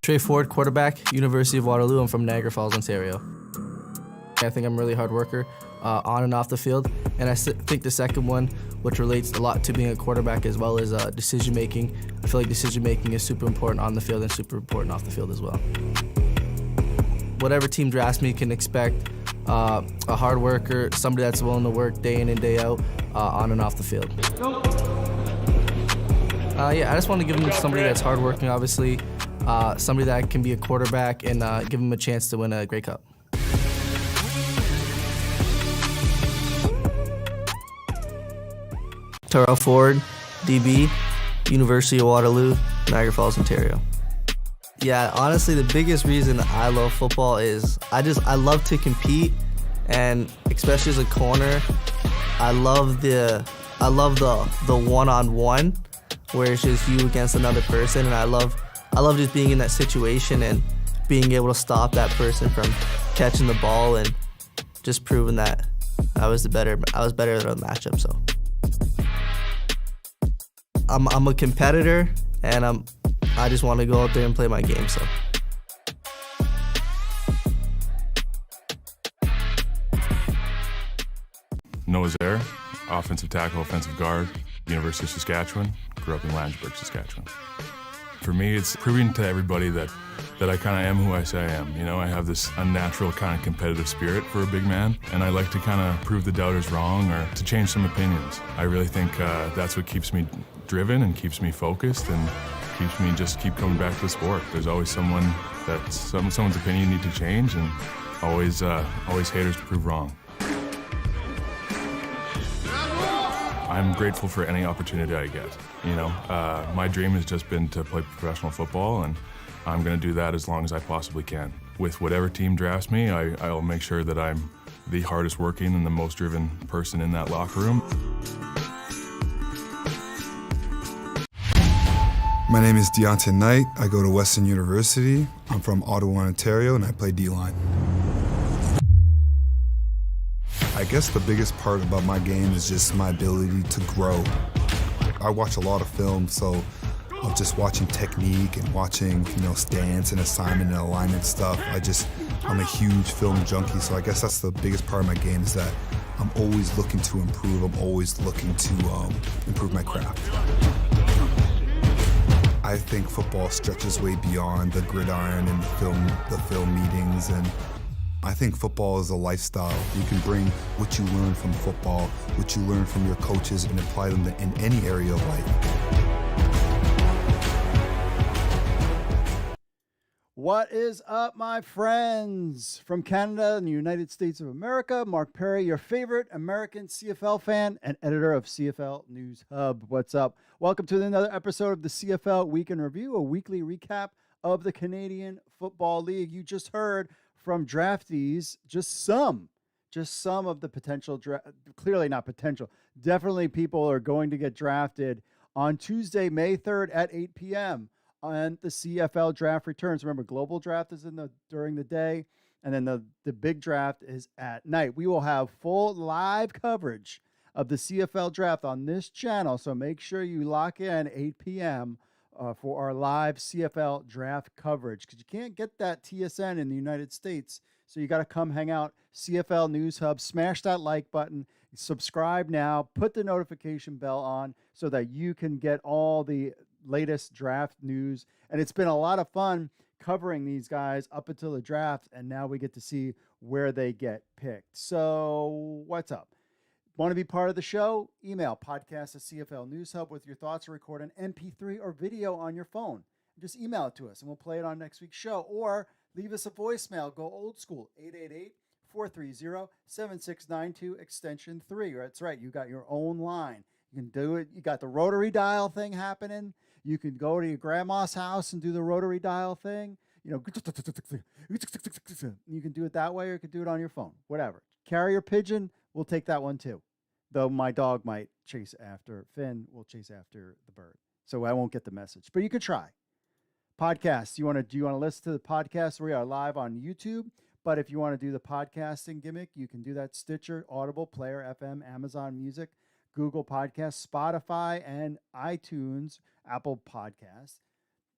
Trey Ford, quarterback, University of Waterloo. I'm from Niagara Falls, Ontario. I think I'm a really hard worker on and off the field. And I think the second one, which relates a lot to being a quarterback as well, is decision making. I feel like decision making is super important on the field and super important off the field as well. Whatever team drafts me can expect a hard worker, somebody that's willing to work day in and day out on and off the field. I just want to give them somebody that's hardworking, obviously, somebody that can be a quarterback, and give them a chance to win a Grey Cup. Terrell Ford, DB, University of Waterloo, Niagara Falls, Ontario. Yeah, honestly, the biggest reason I love football is I love to compete, and especially as a corner, I love the one-on-one, where it's just you against another person, and I love just being in that situation and being able to stop that person from catching the ball and just proving that I was better than the matchup. So I'm a competitor, and I just want to go out there and play my game. So Noah Zaire, offensive tackle, offensive guard, University of Saskatchewan. Grew up in Landsberg, Saskatchewan. For me, it's proving to everybody that I kind of am who I say I am. You know, I have this unnatural kind of competitive spirit for a big man, and I like to kind of prove the doubters wrong or to change some opinions. I really think that's what keeps me driven and keeps me focused and keeps me keep coming back to the sport. There's always someone that someone's opinion need to change, and always haters to prove wrong. I'm grateful for any opportunity I get. You know, my dream has just been to play professional football, and I'm going to do that as long as I possibly can. With whatever team drafts me, I'll make sure that I'm the hardest working and the most driven person in that locker room. My name is Deontay Knight. I go to Western University. I'm from Ottawa, Ontario, and I play D-line. I guess the biggest part about my game is just my ability to grow. I watch a lot of film, so of just watching technique and watching, stance and assignment and alignment stuff. I'm a huge film junkie, so I guess that's the biggest part of my game, is that I'm always looking to improve. I'm always looking to improve my craft. I think football stretches way beyond the gridiron and the film meetings, and I think football is a lifestyle. You can bring what you learn from football, what you learn from your coaches, and apply them in any area of life. What is up, my friends? From Canada and the United States of America, Mark Perry, your favorite American CFL fan and editor of CFL News Hub. What's up? Welcome to another episode of the CFL Week in Review, a weekly recap of the Canadian Football League. You just heard from draftees, just some of the potential, clearly not potential, definitely people are going to get drafted on Tuesday, May 3rd at 8 p.m. and the CFL draft returns. Remember, global draft is during the day, and then the big draft is at night. We will have full live coverage of the CFL draft on this channel, so make sure you lock in 8 p.m. For our live CFL draft coverage, because you can't get that TSN in the United States, so you got to come hang out. CFL News Hub, smash that like button, subscribe now, put the notification bell on so that you can get all the latest draft news. And it's been a lot of fun covering these guys up until the draft, and now we get to see where they get picked. So what's up? Want to be part of the show? Email podcast@CFL News Hub with your thoughts, or record an MP3 or video on your phone. Just email it to us and we'll play it on next week's show. Or leave us a voicemail. Go old school, 888-430-7692, extension 3. That's right, you got your own line. You can do it. You got the rotary dial thing happening. You can go to your grandma's house and do the rotary dial thing. You can do it that way, or you can do it on your phone. Whatever. Carrier pigeon, we'll take that one too. Though my dog might chase after Finn, will chase after the bird. So I won't get the message. But you could try. Podcasts. Do you want to listen to the podcast? We are live on YouTube. But if you want to do the podcasting gimmick, you can do that. Stitcher, Audible, Player FM, Amazon Music, Google Podcasts, Spotify, and iTunes, Apple Podcasts.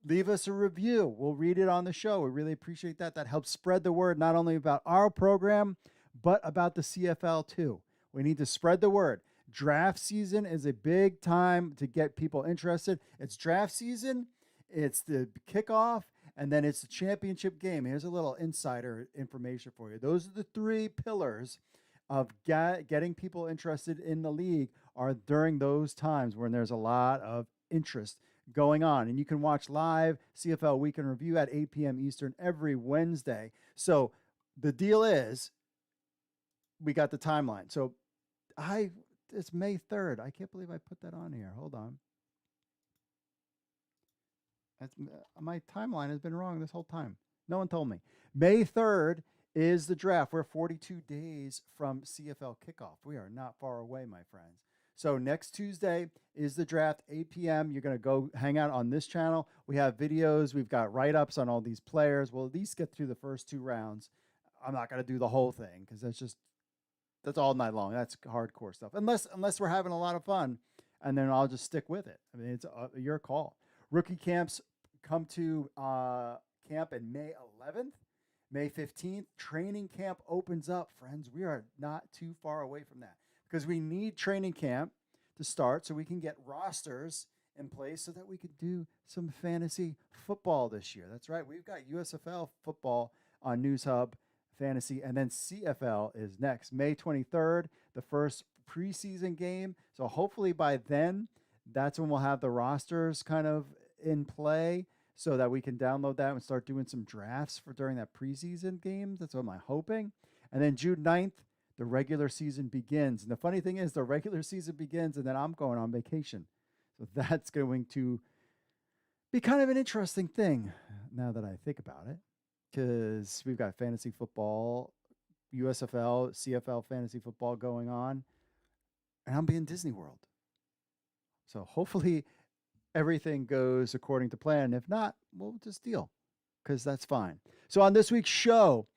leave us a review. We'll read it on the show. We really appreciate that. That helps spread the word, not only about our program, but about the CFL too. We need to spread the word. Draft season is a big time to get people interested. It's draft season, it's the kickoff, and then it's the championship game. Here's a little insider information for you. Those are the three pillars of getting people interested in the league are during those times when there's a lot of interest going on. And you can watch live CFL Weekend Review at 8 p.m. Eastern every Wednesday. So the deal is we got the timeline. So it's May 3rd. I can't believe I put that on here. Hold on. My timeline has been wrong this whole time. No one told me. May 3rd is the draft. We're 42 days from CFL kickoff. We are not far away, my friends. So next Tuesday is the draft, 8 p.m. You're going to go hang out on this channel. We have videos. We've got write-ups on all these players. We'll at least get through the first 2 rounds. I'm not going to do the whole thing because that's all night long. That's hardcore stuff. Unless we're having a lot of fun, and then I'll just stick with it. I mean, it's your call. Rookie camps come to camp in May 11th. May 15th, training camp opens up, friends. We are not too far away from that because we need training camp to start so we can get rosters in place so that we could do some fantasy football this year. That's right. We've got USFL football on News Hub Fantasy, and then CFL is next. May 23rd, the first preseason game. So hopefully by then, that's when we'll have the rosters kind of in play so that we can download that and start doing some drafts for during that preseason games. That's what I'm hoping. And then June 9th, the regular season begins. And the funny thing is the regular season begins and then I'm going on vacation. So that's going to be kind of an interesting thing now that I think about it, because we've got fantasy football, USFL, CFL fantasy football going on, and I'm being Disney World. So hopefully everything goes according to plan. If not, we'll just deal because that's fine. So on this week's show,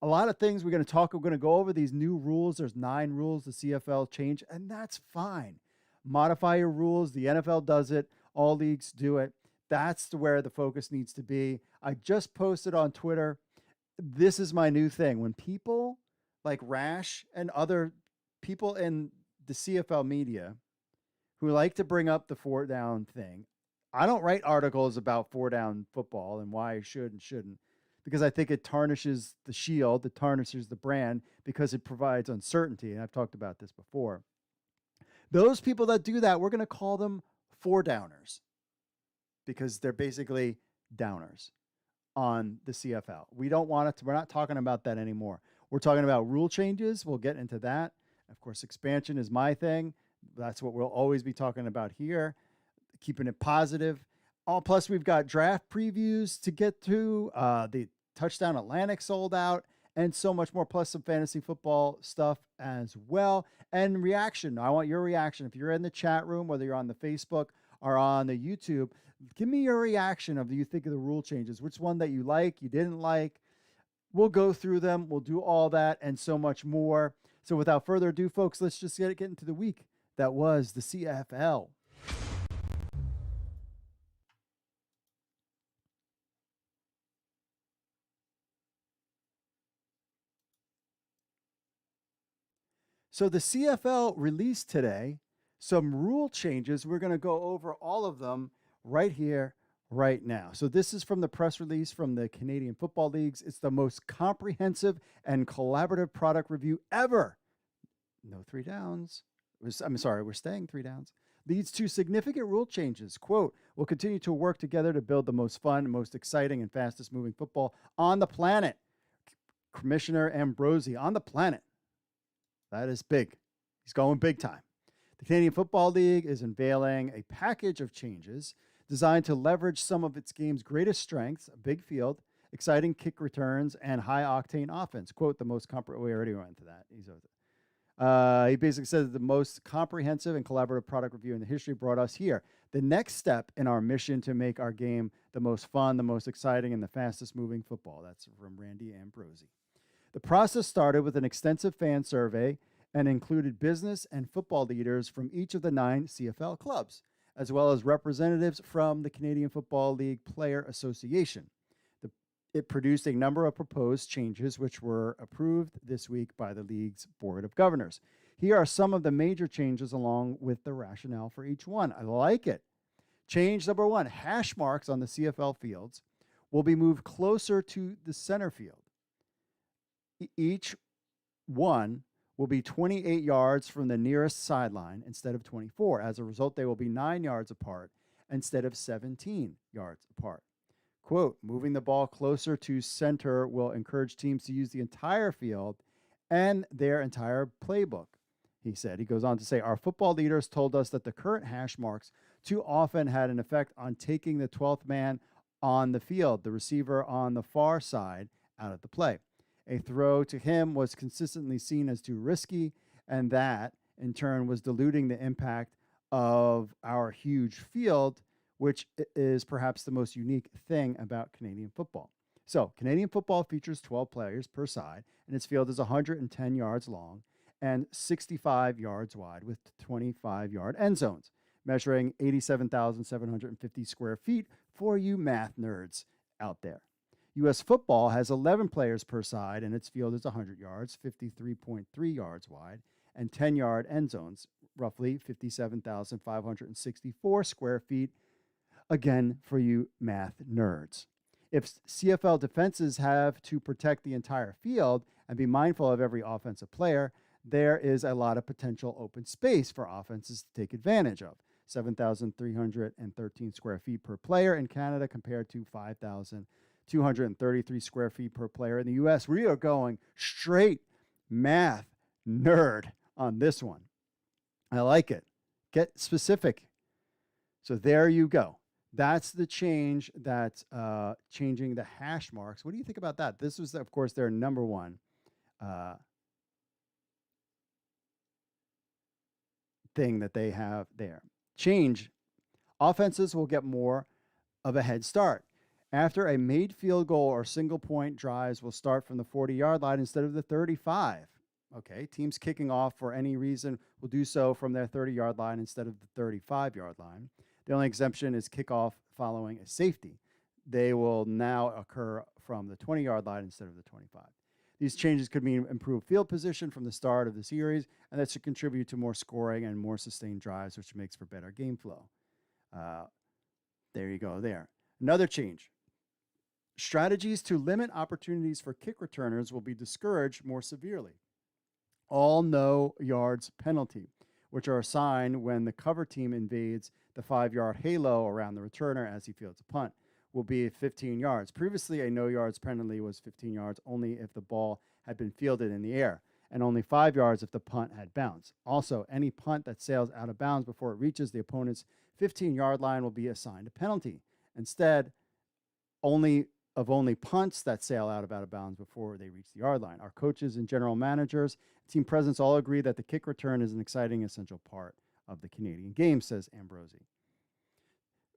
a lot of things we're going to go over these new rules. There's 9 rules the CFL changed, and that's fine. Modify your rules. The NFL does it. All leagues do it. That's where the focus needs to be. I just posted on Twitter. This is my new thing. When people like Rash and other people in the CFL media who like to bring up the 4-down thing, I don't write articles about 4-down football and why it should and shouldn't, because I think it tarnishes the shield, it tarnishes the brand, because it provides uncertainty. And I've talked about this before. Those people that do that, we're going to call them 4-downers because they're basically downers on the CFL. We don't want it to, we're not talking about that anymore. We're talking about rule changes. We'll get into that. Of course, expansion is my thing. That's what we'll always be talking about here, keeping it positive. Plus, we've got draft previews to get to. The Touchdown Atlantic sold out, and so much more, plus some fantasy football stuff as well. And reaction. I want your reaction. If you're in the chat room, whether you're on the Facebook or on the YouTube, give me your reaction of you think of the rule changes. Which one that you like, you didn't like. We'll go through them. We'll do all that and so much more. So without further ado, folks, let's just get into the week that was the CFL. So the CFL released today some rule changes. We're going to go over all of them right here, right now. So this is from the press release from the Canadian Football Leagues. It's the most comprehensive and collaborative product review ever. No 3 downs. I'm sorry, we're staying 3 downs. Leads to significant rule changes. Quote, we'll continue to work together to build the most fun, most exciting, and fastest moving football on the planet. Commissioner Ambrosi on the planet. That is big. He's going big time. The Canadian Football League is unveiling a package of changes designed to leverage some of its game's greatest strengths, a big field, exciting kick returns, and high-octane offense. Quote, the most we already went into that. He basically says the most comprehensive and collaborative product review in the history brought us here. The next step in our mission to make our game the most fun, the most exciting, and the fastest moving football. That's from Randy Ambrosi. The process started with an extensive fan survey and included business and football leaders from each of the 9 CFL clubs. as well as representatives from the Canadian Football League Player Association. It produced a number of proposed changes which were approved this week by the league's Board of Governors. Here are some of the major changes along with the rationale for each one. I like it. Change number 1, hash marks on the CFL fields will be moved closer to the center field. Each one will be 28 yards from the nearest sideline instead of 24. As a result, they will be 9 yards apart instead of 17 yards apart. Quote, moving the ball closer to center will encourage teams to use the entire field and their entire playbook, he said. He goes on to say, our football leaders told us that the current hash marks too often had an effect on taking the 12th man on the field, the receiver on the far side, out of the play. A throw to him was consistently seen as too risky, and that, in turn, was diluting the impact of our huge field, which is perhaps the most unique thing about Canadian football. So, Canadian football features 12 players per side, and its field is 110 yards long and 65 yards wide with 25-yard end zones, measuring 87,750 square feet for you math nerds out there. U.S. football has 11 players per side, and its field is 100 yards, 53.3 yards wide, and 10-yard end zones, roughly 57,564 square feet, again, for you math nerds. If CFL defenses have to protect the entire field and be mindful of every offensive player, there is a lot of potential open space for offenses to take advantage of. 7,313 square feet per player in Canada compared to 5,233 square feet per player in the U.S. We are going straight math nerd on this one. I like it. Get specific. So there you go. That's the change that's changing the hash marks. What do you think about that? This was, of course, their number one thing that they have there. Change. Offenses will get more of a head start. After a made field goal or single point, drives will start from the 40-yard line instead of the 35. Okay, teams kicking off for any reason will do so from their 30-yard line instead of the 35-yard line. The only exemption is kickoff following a safety. They will now occur from the 20-yard line instead of the 25. These changes could mean improved field position from the start of the series, and that should contribute to more scoring and more sustained drives, which makes for better game flow. There you go there. Another change. Strategies to limit opportunities for kick returners will be discouraged more severely. All no yards penalty, which are assigned when the cover team invades the 5-yard halo around the returner as he fields a punt, will be 15 yards. Previously, a no yards penalty was 15 yards only if the ball had been fielded in the air, and only 5 yards if the punt had bounced. Also, any punt that sails out of bounds before it reaches the opponent's 15-yard line will be assigned a penalty. Instead, only punts that sail out of bounds before they reach the yard line. Our coaches and general managers, team presidents all agree that the kick return is an exciting, essential part of the Canadian game, says Ambrosi.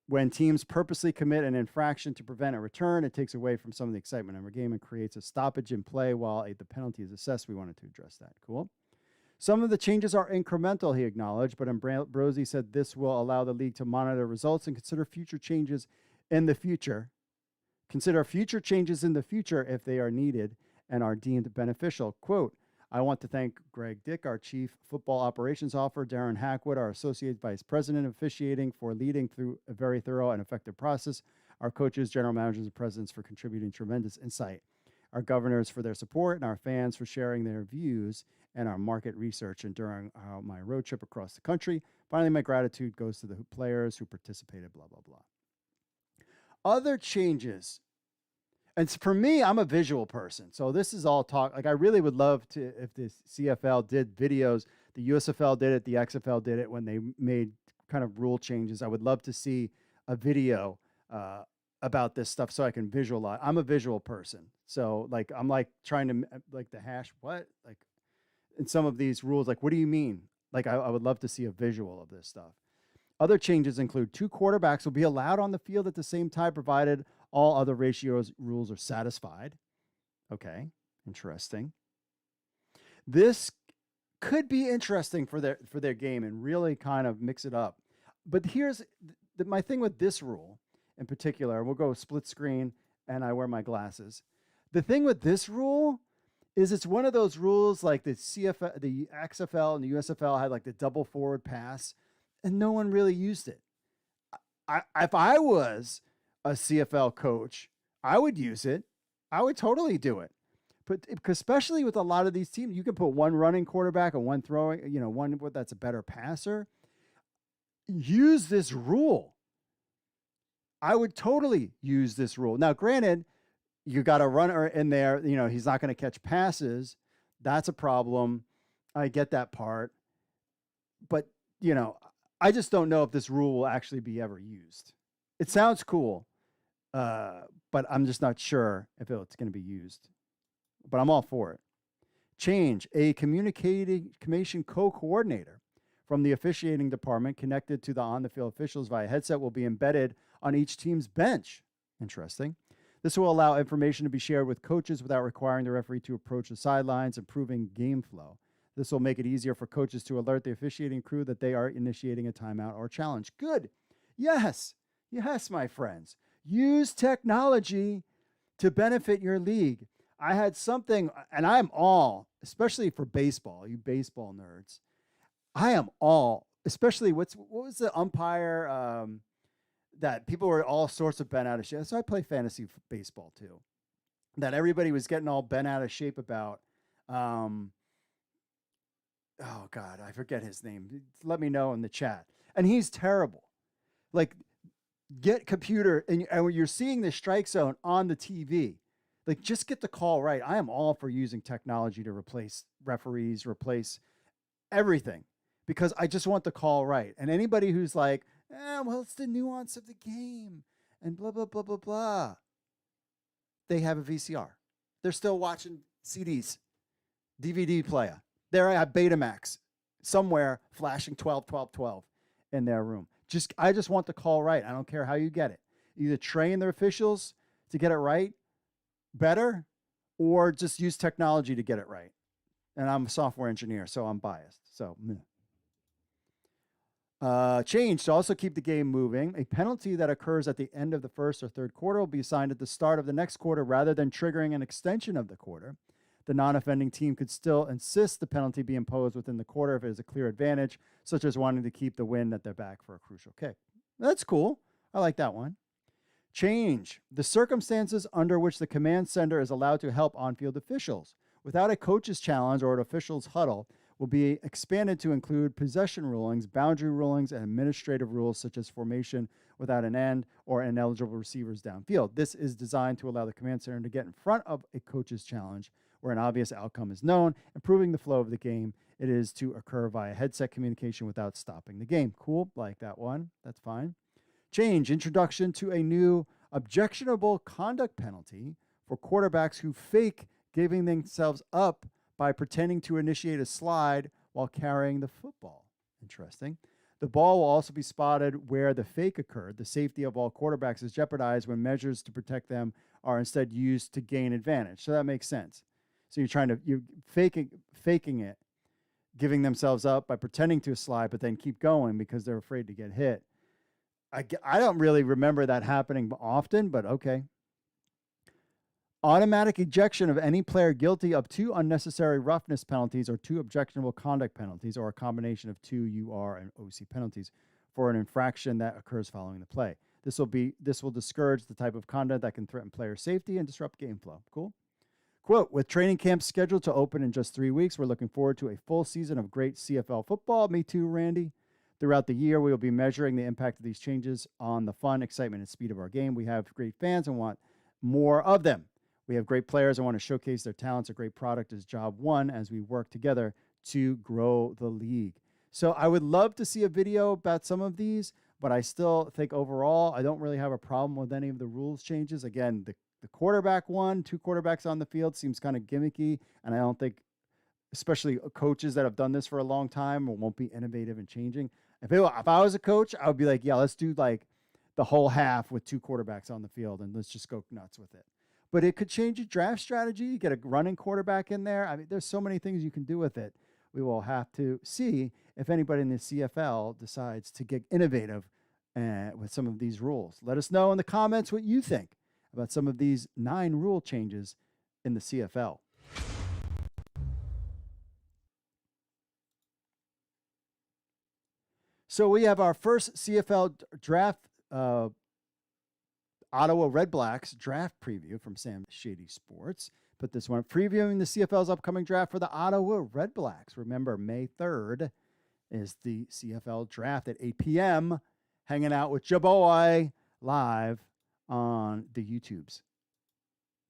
When teams purposely commit an infraction to prevent a return, it takes away from some of the excitement of our game and creates a stoppage in play while the penalty is assessed. We wanted to address that. Cool. Some of the changes are incremental, he acknowledged, but Ambrosi said this will allow the league to monitor results and consider future changes in the future. Consider future changes in the future if they are needed and are deemed beneficial. Quote, I want to thank Greg Dick, our Chief Football Operations Officer, Darren Hackwood, our Associate Vice President of Officiating, for leading through a very thorough and effective process, our coaches, general managers, and presidents for contributing tremendous insight, our governors for their support, and our fans for sharing their views and our market research and during my road trip across the country. Finally, my gratitude goes to the players who participated, blah, blah, blah. Other changes. And for me, I'm a visual person. So this is all talk. Like, I really would love to, if the CFL did videos, the USFL did it, the XFL did it when they made kind of rule changes. I would love to see a video about this stuff so I can visualize. I'm a visual person. So like, I'm like trying to like the hash, what? Like in some of these rules, like, what do you mean? Like, I would love to see a visual of this stuff. Other changes include 2 quarterbacks will be allowed on the field at the same time, provided all other rules are satisfied. Okay, interesting. This could be interesting for their game and really kind of mix it up. But here's my thing with this rule in particular. We'll go split screen, and I wear my glasses. The thing with this rule is it's one of those rules like the CFL, the XFL, and the USFL had like the double forward pass, and no one really used it. If I was a CFL coach, I would use it. I would totally do it. But especially with a lot of these teams, you can put one running quarterback and one throwing, one that's a better passer. Use this rule. I would totally use this rule. Now, granted, you got a runner in there, he's not going to catch passes. That's a problem. I get that part. But, I just don't know if this rule will actually be ever used. It sounds cool, but I'm just not sure if it's going to be used. But I'm all for it. Change. A communication co-coordinator from the officiating department connected to the on-the-field officials via headset will be embedded on each team's bench. Interesting. This will allow information to be shared with coaches without requiring the referee to approach the sidelines, improving game flow. This will make it easier for coaches to alert the officiating crew that they are initiating a timeout or challenge. Good. Yes. Yes, my friends. Use technology to benefit your league. I had something, and I'm all, especially for baseball, you baseball nerds, I am all, especially what was the umpire that people were all sorts of bent out of shape. So I play fantasy baseball too. That everybody was getting all bent out of shape about. Oh God, I forget his name. Let me know in the chat. And he's terrible. Like, get computer, and when you're seeing the strike zone on the TV, like, just get the call right. I am all for using technology to replace referees, replace everything, because I just want the call right. And anybody who's like, well, it's the nuance of the game and blah, blah, blah, blah, blah. They have a VCR. They're still watching CDs, DVD player. They're at Betamax somewhere flashing 12, 12, 12 in their room. I just want the call right. I don't care how you get it. Either train their officials to get it right better, or just use technology to get it right. And I'm a software engineer, so I'm biased. So, change to also keep the game moving. A penalty that occurs at the end of the first or third quarter will be assigned at the start of the next quarter rather than triggering an extension of the quarter. The non-offending team could still insist the penalty be imposed within the quarter if it is a clear advantage, such as wanting to keep the win at their back for a crucial kick. That's cool. I like that one. Change. The circumstances under which the command center is allowed to help on-field officials without a coach's challenge or an official's huddle will be expanded to include possession rulings, boundary rulings, and administrative rules such as formation without an end or ineligible receivers downfield. This is designed to allow the command center to get in front of a coach's challenge where an obvious outcome is known, improving the flow of the game. It is to occur via headset communication without stopping the game. Cool, like that one. That's fine. Change. Introduction to a new objectionable conduct penalty for quarterbacks who fake giving themselves up by pretending to initiate a slide while carrying the football. Interesting. The ball will also be spotted where the fake occurred. The safety of all quarterbacks is jeopardized when measures to protect them are instead used to gain advantage. So that makes sense. So you're faking it, giving themselves up by pretending to slide, but then keep going because they're afraid to get hit. I don't really remember that happening often, but okay. Automatic ejection of any player guilty of 2 unnecessary roughness penalties or 2 objectionable conduct penalties, or a combination of 2 UR and OC penalties for an infraction that occurs following the play. This will discourage the type of conduct that can threaten player safety and disrupt game flow. Cool. Quote, with training camp scheduled to open in just 3 weeks, we're looking forward to a full season of great CFL football. Me too, Randy. Throughout the year, we will be measuring the impact of these changes on the fun, excitement, and speed of our game. We have great fans and want more of them. We have great players and want to showcase their talents. A great product is job one as we work together to grow the league. So I would love to see a video about some of these, but I still think overall, I don't really have a problem with any of the rules changes. Again, the quarterback one, 2 quarterbacks on the field seems kind of gimmicky, and I don't think, especially coaches that have done this for a long time, won't be innovative and changing. If I was a coach, I would be like, yeah, let's do like the whole half with 2 quarterbacks on the field, and let's just go nuts with it. But it could change your draft strategy. You get a running quarterback in there. I mean, there's so many things you can do with it. we will have to see if anybody in the CFL decides to get innovative with some of these rules. Let us know in the comments what you think about some of these 9 rule changes in the CFL. So we have our first CFL draft, Ottawa Red Blacks draft preview from Sam Shady Sports. Put this one, previewing the CFL's upcoming draft for the Ottawa Red Blacks. Remember, May 3rd is the CFL draft at 8 p.m. Hanging out with your boy live on the YouTubes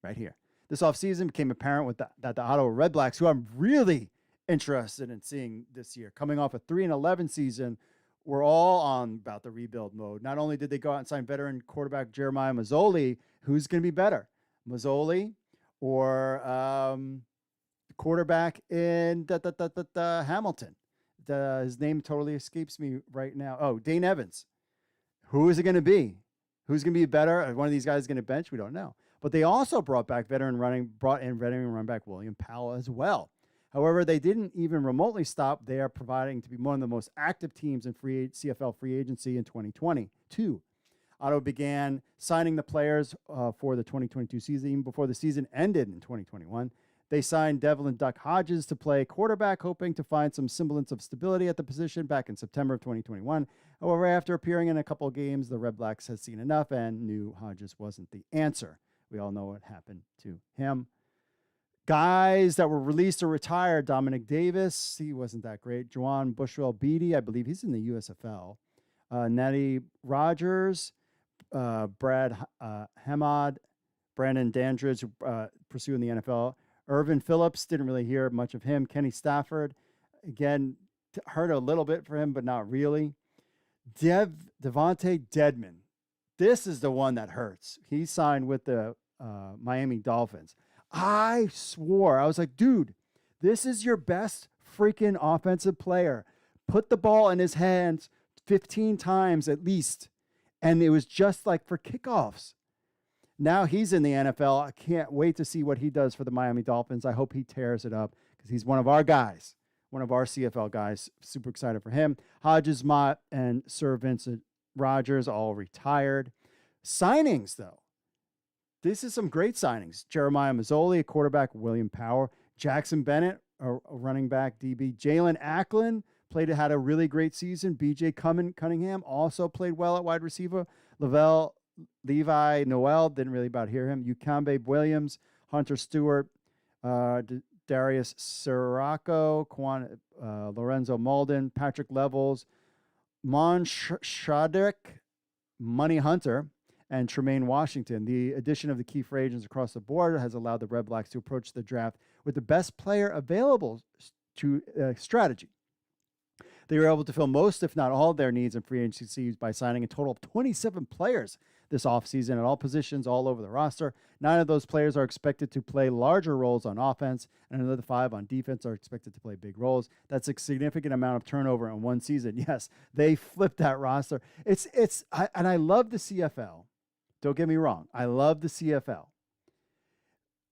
right here. This offseason became apparent that the Ottawa Red Blacks, who I'm really interested in seeing this year, coming off a 3-11 season, were all on about the rebuild mode. Not only did they go out and sign veteran quarterback Jeremiah Mazzoli, who's going to be better, Mazzoli or quarterback in Hamilton? His name totally escapes me right now. Oh, Dane Evans. Who is it going to be? Who's going to be better? One of these guys is going to bench? We don't know. But they also brought in veteran running back William Powell as well. However, they didn't even remotely stop. They are proving to be one of the most active teams in CFL free agency in 2022. Ottawa began signing the players for the 2022 season even before the season ended in 2021. They signed Devlin Hodges to play quarterback, hoping to find some semblance of stability at the position back in September of 2021. However, after appearing in a couple of games, the Red Blacks had seen enough and knew Hodges wasn't the answer. We all know what happened to him. Guys that were released or retired, Dominic Davis, he wasn't that great. Juwan Bushwell-Beatty, I believe he's in the USFL. Natty Rogers, Brad Hamad, Brandon Dandridge, pursuing the NFL. Irvin Phillips, didn't really hear much of him. Kenny Stafford, again, heard a little bit for him, but not really. Devontae Dedman, this is the one that hurts. He signed with the Miami Dolphins. I swore, I was like, dude, this is your best freaking offensive player. Put the ball in his hands 15 times at least. And it was just like for kickoffs. Now he's in the NFL. I can't wait to see what he does for the Miami Dolphins. I hope he tears it up because he's one of our guys, one of our CFL guys. Super excited for him. Hodges, Mott, and Sir Vincent Rogers all retired. Signings, though. This is some great signings. Jeremiah Mazzoli, a quarterback, William Powell. Jackson Bennett, a running back, DB. Jalen Acklin had a really great season. BJ Cunningham also played well at wide receiver. Levi Noel, didn't really about hear him. Ukambe Williams, Hunter Stewart, Darius Sirocco, Lorenzo Malden, Patrick Levels, Mon Shadrick, Money Hunter, and Tremaine Washington. The addition of the key free agents across the board has allowed the Red Blacks to approach the draft with the best player available to strategy. They were able to fill most, if not all, of their needs in free agency by signing a total of 27 players this offseason at all positions all over the roster. 9 of those players are expected to play larger roles on offense, and another 5 on defense are expected to play big roles. That's a significant amount of turnover in one season. Yes, they flipped that roster. And I love the CFL. Don't get me wrong. I love the CFL.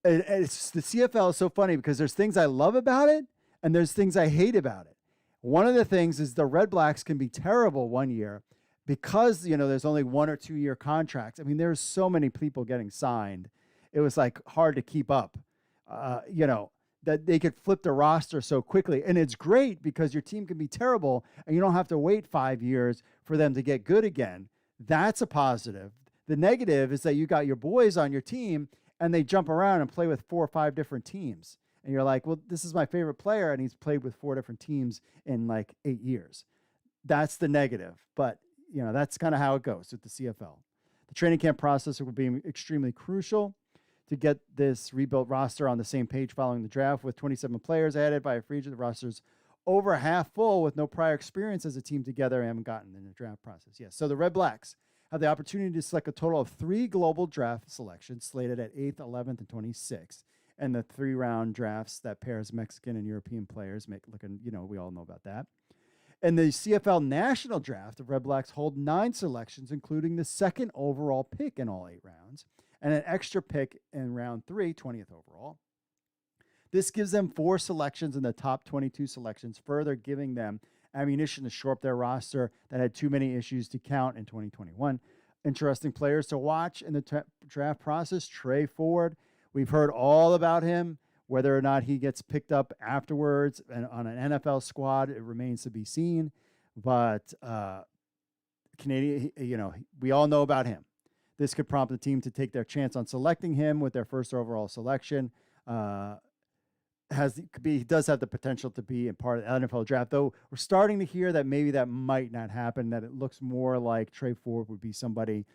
The CFL is so funny because there's things I love about it, and there's things I hate about it. One of the things is the Red Blacks can be terrible one year because, there's only 1 or 2 year contracts. I mean, there's so many people getting signed. It was like hard to keep up, that they could flip the roster so quickly. And it's great because your team can be terrible and you don't have to wait 5 years for them to get good again. That's a positive. The negative is that you got your boys on your team and they jump around and play with 4 or 5 different teams. And you're like, well, this is my favorite player, and he's played with 4 different teams in like 8 years. That's the negative. But, that's kind of how it goes with the CFL. The training camp process will be extremely crucial to get this rebuilt roster on the same page following the draft. With 27 players added by a free agent, the roster's over half full with no prior experience as a team together and haven't gotten in the draft process. Yes. So the Red Blacks have the opportunity to select a total of 3 global draft selections slated at 8th, 11th, and 26th. And the 3-round drafts that pairs Mexican and European players we all know about that. In the CFL National Draft, the Red Blacks hold 9 selections, including the 2nd overall pick in all 8 rounds, and an extra pick in round 3, 20th overall. This gives them 4 selections in the top 22 selections, further giving them ammunition to shore up their roster that had too many issues to count in 2021. Interesting players to watch in the draft process. Trey Ford, we've heard all about him. Whether or not he gets picked up afterwards and on an NFL squad, it remains to be seen. But Canadian, we all know about him. This could prompt the team to take their chance on selecting him with their first overall selection. He does have the potential to be in part of the NFL draft, though we're starting to hear that maybe that might not happen, that it looks more like Trey Ford would be somebody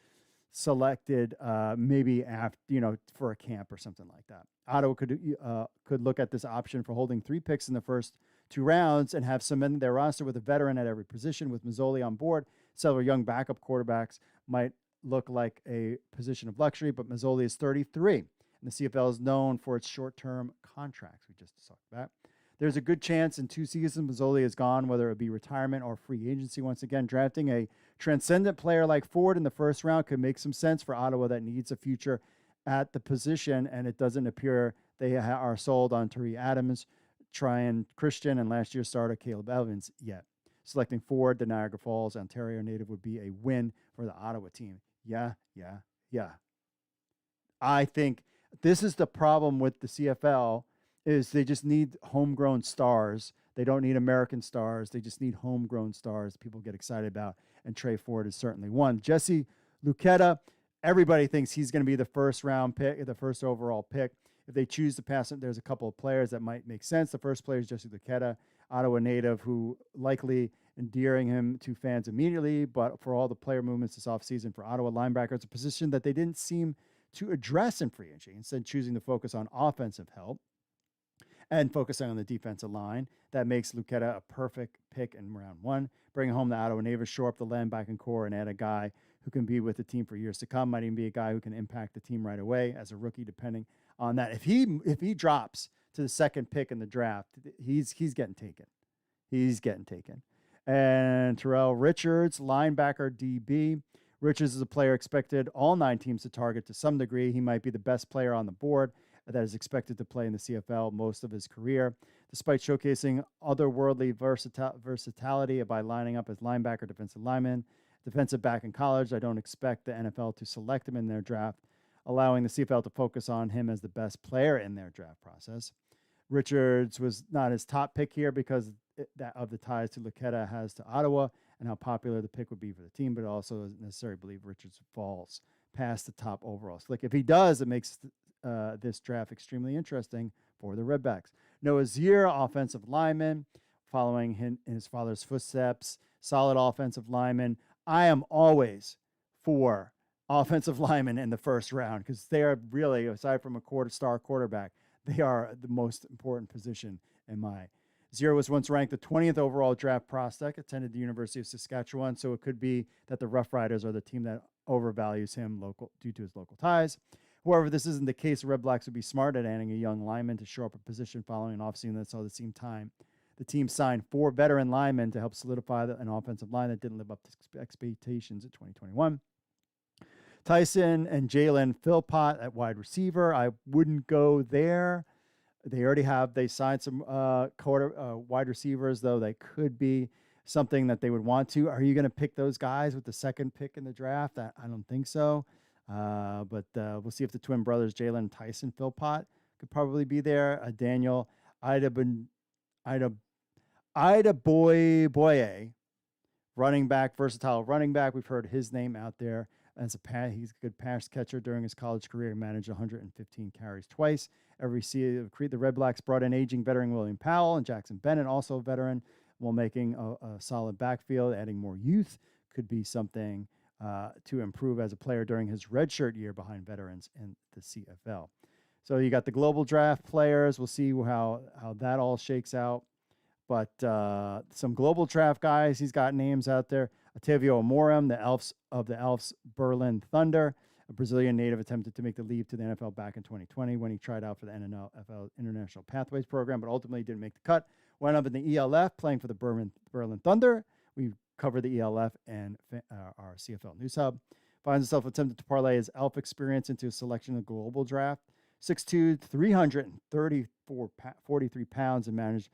selected maybe after, for a camp or something like that. Ottawa could look at this option for holding 3 picks in the first 2 rounds and have cemented their roster with a veteran at every position. With Mazzoli on board, several young backup quarterbacks might look like a position of luxury, but Mazzoli is 33. And the CFL is known for its short-term contracts we just talked about. There's a good chance in 2 seasons Mazzoli is gone, whether it be retirement or free agency once again. Drafting a transcendent player like Ford in the first round could make some sense for Ottawa that needs a future at the position, and it doesn't appear they are sold on Terry Adams, Tryon Christian, and last year's starter Caleb Evans yet. Selecting Ford, the Niagara Falls, Ontario native, would be a win for the Ottawa team. Yeah. I think this is the problem with the CFL is they just need homegrown stars. They don't need American stars. They just need homegrown stars people get excited about, and Trey Ford is certainly one. Jesse Lucetta, everybody thinks he's going to be the first round pick, the first overall pick. If they choose to pass it, there's a couple of players that might make sense. The first player is Jesse Lucetta, Ottawa native, who likely endearing him to fans immediately, but for all the player movements this offseason for Ottawa, linebacker, it's a position that they didn't seem to address in free agency, instead choosing to focus on offensive help and focusing on the defensive line. That makes Lucetta a perfect pick in round 1. Bringing home the Ottawa natives, shore up the linebacking core, and add a guy who can be with the team for years to come. Might even be a guy who can impact the team right away as a rookie, depending on that. If he drops to the 2nd pick in the draft, he's getting taken. He's getting taken. And Terrell Richards, linebacker, DB. Richards is a player expected all 9 teams to target to some degree. He might be the best player on the board that is expected to play in the CFL most of his career. Despite showcasing otherworldly versatility by lining up as linebacker, defensive lineman, defensive back in college, I don't expect the NFL to select him in their draft, allowing the CFL to focus on him as the best player in their draft process. Richards was not his top pick here because of the ties to Lucetta has to Ottawa and how popular the pick would be for the team, but also doesn't necessarily believe Richards falls past the top overall. So, if he does, it makes this draft extremely interesting for the Redbacks. Noah Zier, offensive lineman, following in his father's footsteps, solid offensive lineman. I am always for offensive linemen in the first round because they are really, aside from a star quarterback, they are the most important position in my. Zier was once ranked the 20th overall draft prospect, attended the University of Saskatchewan, so it could be that the Roughriders are the team that overvalues him due to his local ties. However, this isn't the case. The Red Blacks would be smart at adding a young lineman to shore up a position following an offseason that saw the same time. The team signed 4 veteran linemen to help solidify an offensive line that didn't live up to expectations in 2021. Tyson and Jalen Philpott at wide receiver. I wouldn't go there. They signed some wide receivers, though they could be something that they would want to. Are you going to pick those guys with the 2nd pick in the draft? I don't think so. But we'll see if the twin brothers, Jalen and Tyson Philpott, could probably be there. Daniel Boye, running back, versatile running back. We've heard his name out there. He's a good pass catcher during his college career. He managed 115 carries twice. Every season, the Red Blacks brought in aging veteran William Powell and Jackson Bennett, also a veteran, while making a solid backfield. Adding more youth could be something to improve as a player during his redshirt year behind veterans in the CFL. So you got the global draft players. We'll see how that all shakes out. But some global draft guys, he's got names out there. Otavio Amorim, the Elfs Berlin Thunder, a Brazilian native, attempted to make the leap to the NFL back in 2020 when he tried out for the NFL International Pathways program, but ultimately didn't make the cut. Went up in the ELF, playing for the Berlin Thunder. We covered the ELF and our CFL News Hub. Finds himself attempted to parlay his Elf experience into a selection of the global draft. 6'2", 43 pounds, and managed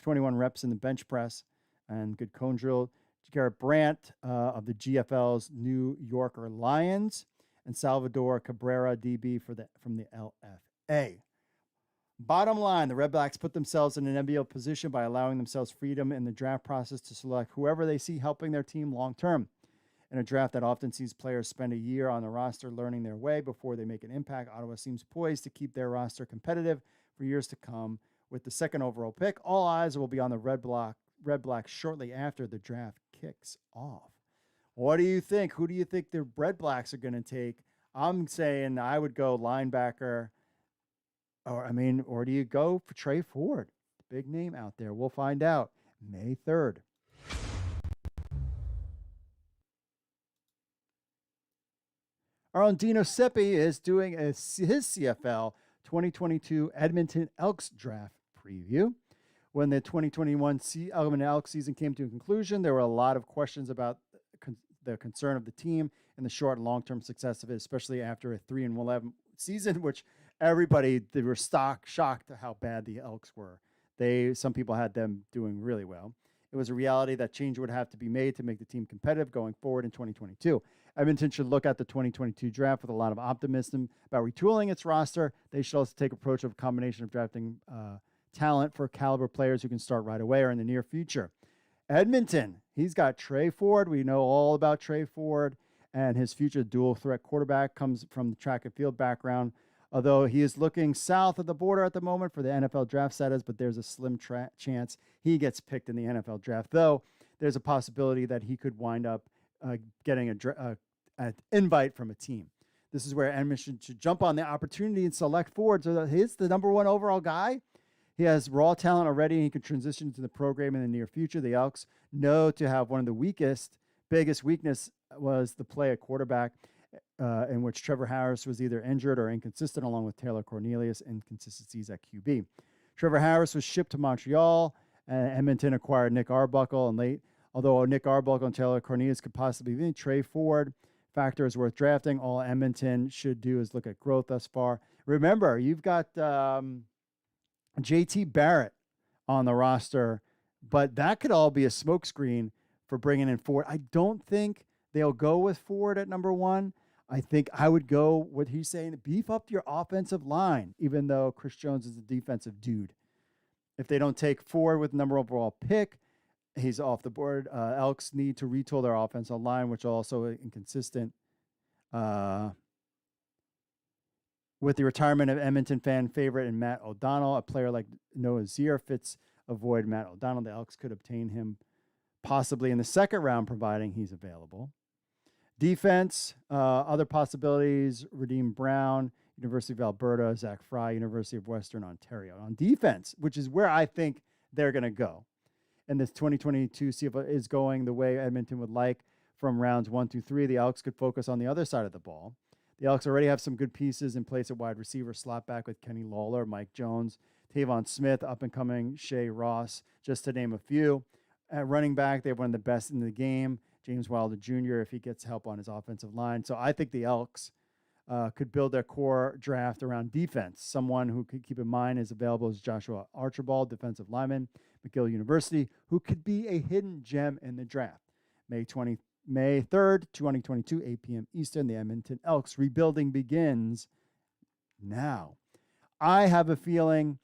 21 reps in the bench press and good cone drill. Garrett Brandt of the GFL's New Yorker Lions, and Salvador Cabrera, DB from the LFA. Bottom line, the Red Blacks put themselves in an enviable position by allowing themselves freedom in the draft process to select whoever they see helping their team long term. In a draft that often sees players spend a year on the roster learning their way before they make an impact, Ottawa seems poised to keep their roster competitive for years to come. With the second overall pick, all eyes will be on the Red Blacks shortly after the draft kicks off. What do you think? Who do you think the Red Blacks are going to take? I'm saying I would go linebacker, or do you go for Trey Ford? Big name out there. We'll find out May 3rd. Our own Dino Seppi is doing his CFL 2022 Edmonton Elks draft preview. When the 2021 Edmonton Elks season came to a conclusion, there were a lot of questions about the concern of the team and the short and long-term success of it, especially after a 3-11 season, which they were shocked at how bad the Elks were. Some people had them doing really well. It was a reality that change would have to be made to make the team competitive going forward in 2022. Edmonton should look at the 2022 draft with a lot of optimism about retooling its roster. They should also take approach of a combination of drafting talent for caliber players who can start right away or in the near future. Edmonton, he's got Trey Ford. We know all about Trey Ford, and his future dual threat quarterback comes from the track and field background. Although he is looking south of the border at the moment for the NFL draft status, but there's a slim chance he gets picked in the NFL draft, though there's a possibility that he could wind up getting an invite from a team. This is where Edmonton should jump on the opportunity and select Ford. So he's the number one overall guy. He has raw talent already, and he can transition to the program in the near future. The Elks know to have one of the biggest weakness was the play at quarterback, in which Trevor Harris was either injured or inconsistent, along with Taylor Cornelius' inconsistencies at QB. Trevor Harris was shipped to Montreal, and Edmonton acquired Nick Arbuckle and late. Although Nick Arbuckle and Taylor Cornelius could possibly be Trey Ford, factor is worth drafting. All Edmonton should do is look at growth thus far. Remember, you've got JT Barrett on the roster, but that could all be a smokescreen for bringing in Ford. I don't think they'll go with Ford at number one. I think I would go what he's saying, beef up your offensive line, even though Chris Jones is a defensive dude. If they don't take Ford with number overall pick, he's off the board. Elks need to retool their offensive line, which are also inconsistent. With the retirement of Edmonton fan favorite and Matt O'Donnell, a player like Noah Zier fits a void. Matt O'Donnell, the Elks could obtain him possibly in the second round, providing he's available. Defense, other possibilities, Raheem Brown, University of Alberta, Zach Fry, University of Western Ontario. On defense, which is where I think they're going to go. And this 2022 CFL is going the way Edmonton would like from rounds 1 through 3. The Elks could focus on the other side of the ball. The Elks already have some good pieces in place at wide receiver, slot back with Kenny Lawler, Mike Jones, Tavon Smith, up-and-coming Shea Ross, just to name a few. At running back, they have one of the best in the game, James Wilder Jr., if he gets help on his offensive line. So I think the Elks could build their core draft around defense. Someone who could keep in mind is available is Joshua Archibald, defensive lineman, McGill University, who could be a hidden gem in the draft. May 3rd, 2022, 8 p.m. Eastern, the Edmonton Elks rebuilding begins now. I have a feeling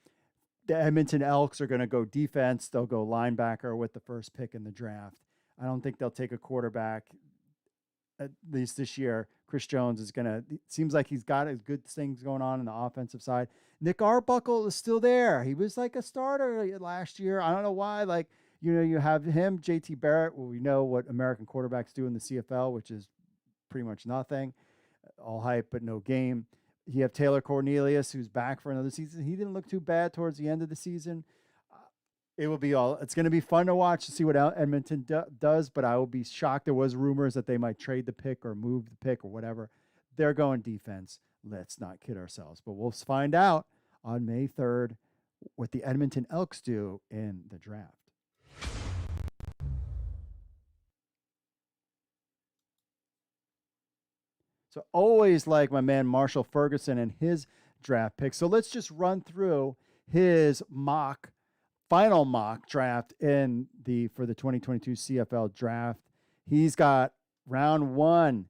the Edmonton Elks are going to go defense. They'll go linebacker with the first pick in the draft. I don't think they'll take a quarterback, at least this year. Chris Jones is going to, it seems like he's got good things going on the offensive side. Nick Arbuckle is still there. He was like a starter last year. I don't know why. You have him, JT Barrett. Well, we know what American quarterbacks do in the CFL, which is pretty much nothing. All hype, but no game. You have Taylor Cornelius, who's back for another season. He didn't look too bad towards the end of the season. It's going to be fun to watch to see what Edmonton does, but I will be shocked. There was rumors that they might trade the pick or move the pick or whatever. They're going defense. Let's not kid ourselves. But we'll find out on May 3rd what the Edmonton Elks do in the draft. So always like my man Marshall Ferguson and his draft picks. So let's just run through his final mock draft for the 2022 CFL draft. He's got round 1,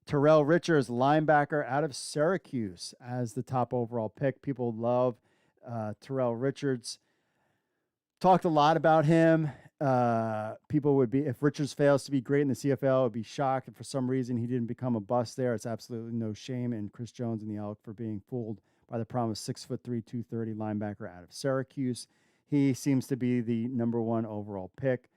Terrell Richards, linebacker out of Syracuse, as the top overall pick. People love Terrell Richards. Talked a lot about him. People would be, if Richards fails to be great in the CFL, would be shocked if for some reason he didn't become a bust there. It's absolutely no shame in Chris Jones and the Elk for being fooled by the promised 6'3", 230 linebacker out of Syracuse. He seems to be the number 1 overall pick.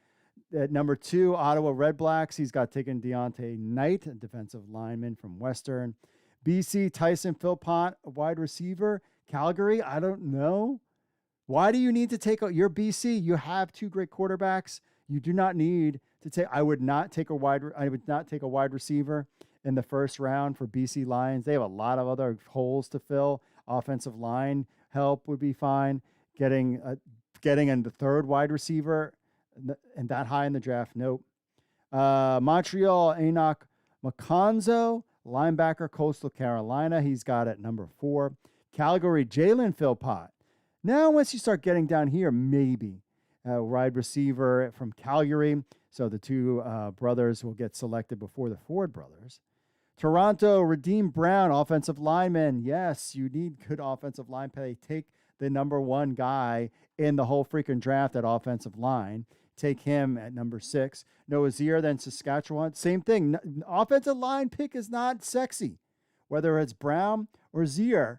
At number 2, Ottawa Redblacks, he's got taken Deontay Knight, a defensive lineman from Western. BC, Tyson Philpott, a wide receiver. Calgary, I don't know. Why do you need to take your BC? You have 2 great quarterbacks. You do not need to take. I would not take a wide receiver in the first round for BC Lions. They have a lot of other holes to fill. Offensive line help would be fine. Getting in the 3rd wide receiver and that high in the draft, nope. Montreal, Enoch Maconzo, linebacker, Coastal Carolina. He's got at number 4. Calgary, Jalen Philpott. Now, once you start getting down here, maybe a wide receiver from Calgary. So the 2 brothers will get selected before the Ford brothers. Toronto, Raheem Brown, offensive lineman. Yes, you need good offensive line play. Take the number 1 guy in the whole freaking draft at offensive line. Take him at number 6. Noah Zier, then Saskatchewan. Same thing. Offensive line pick is not sexy. Whether it's Brown or Zier,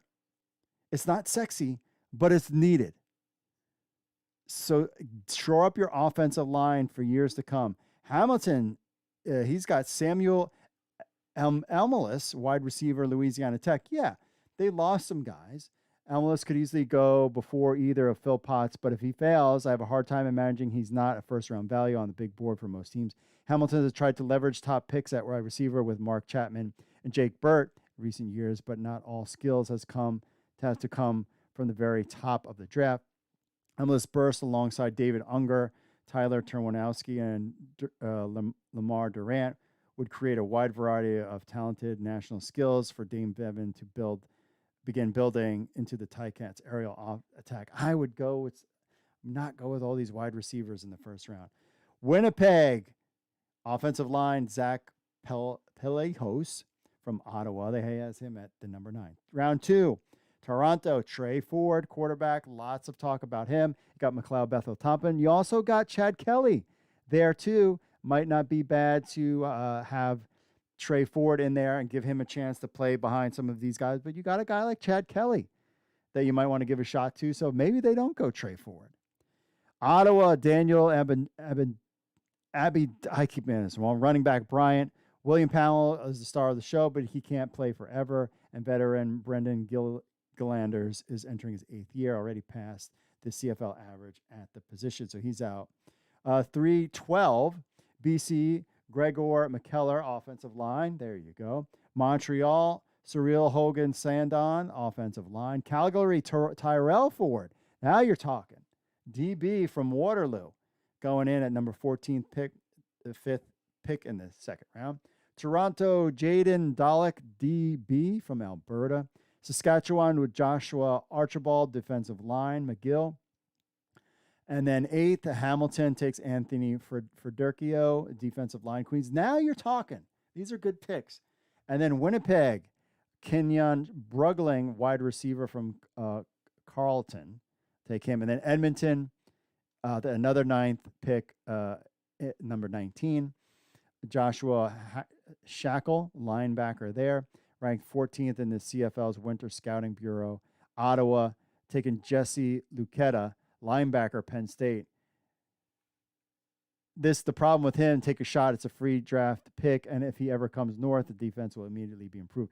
it's not sexy, but it's needed. So shore up your offensive line for years to come. Hamilton, he's got Samuel Elmelis, wide receiver, Louisiana Tech. Yeah, they lost some guys. Elmelis could easily go before either of Phil Potts, but if he fails, I have a hard time imagining he's not a first-round value on the big board for most teams. Hamilton has tried to leverage top picks at wide receiver with Mark Chapman and Jake Burt in recent years, but not all skills has to come from the very top of the draft. Elmelis burst alongside David Unger, Tyler Turwanowski, and Lamar Durant would create a wide variety of talented national skills for Dame Bevan to begin building into the Ticats aerial attack. I would not go with all these wide receivers in the first round. Winnipeg, offensive line, Zach Pelejos from Ottawa. They has him at the number 9. Round 2, Toronto, Trey Ford, quarterback. Lots of talk about him. You got McLeod Bethel-Tompin. You also got Chad Kelly there too. Might not be bad to have Trey Ford in there and give him a chance to play behind some of these guys. But you got a guy like Chad Kelly that you might want to give a shot to. So maybe they don't go Trey Ford. Ottawa, Daniel I keep managing this wrong. Running back Bryant. William Powell is the star of the show, but he can't play forever. And veteran Brendan Gillanders is entering his 8th year, already past the CFL average at the position. So he's out. 3-12, BC, Gregor McKellar, offensive line. There you go. Montreal, Cyril Hogan Sandon, offensive line. Calgary, Tyrell Ford. Now you're talking. DB from Waterloo, going in at number 14 pick, the 5th pick in the 2nd round. Toronto, Jaden Dalek, DB from Alberta. Saskatchewan with Joshua Archibald, defensive line, McGill. And then 8th, Hamilton takes Anthony Federkio, defensive line, Queens. Now you're talking. These are good picks. And then Winnipeg, Kenyon Brugling, wide receiver from Carleton, take him. And then Edmonton, another 9th pick, number 19, Joshua Shackle, linebacker there, ranked 14th in the CFL's Winter Scouting Bureau. Ottawa, taking Jesse Lucetta, linebacker, Penn State. The problem with him, take a shot. It's a free draft pick, and if he ever comes north, the defense will immediately be improved.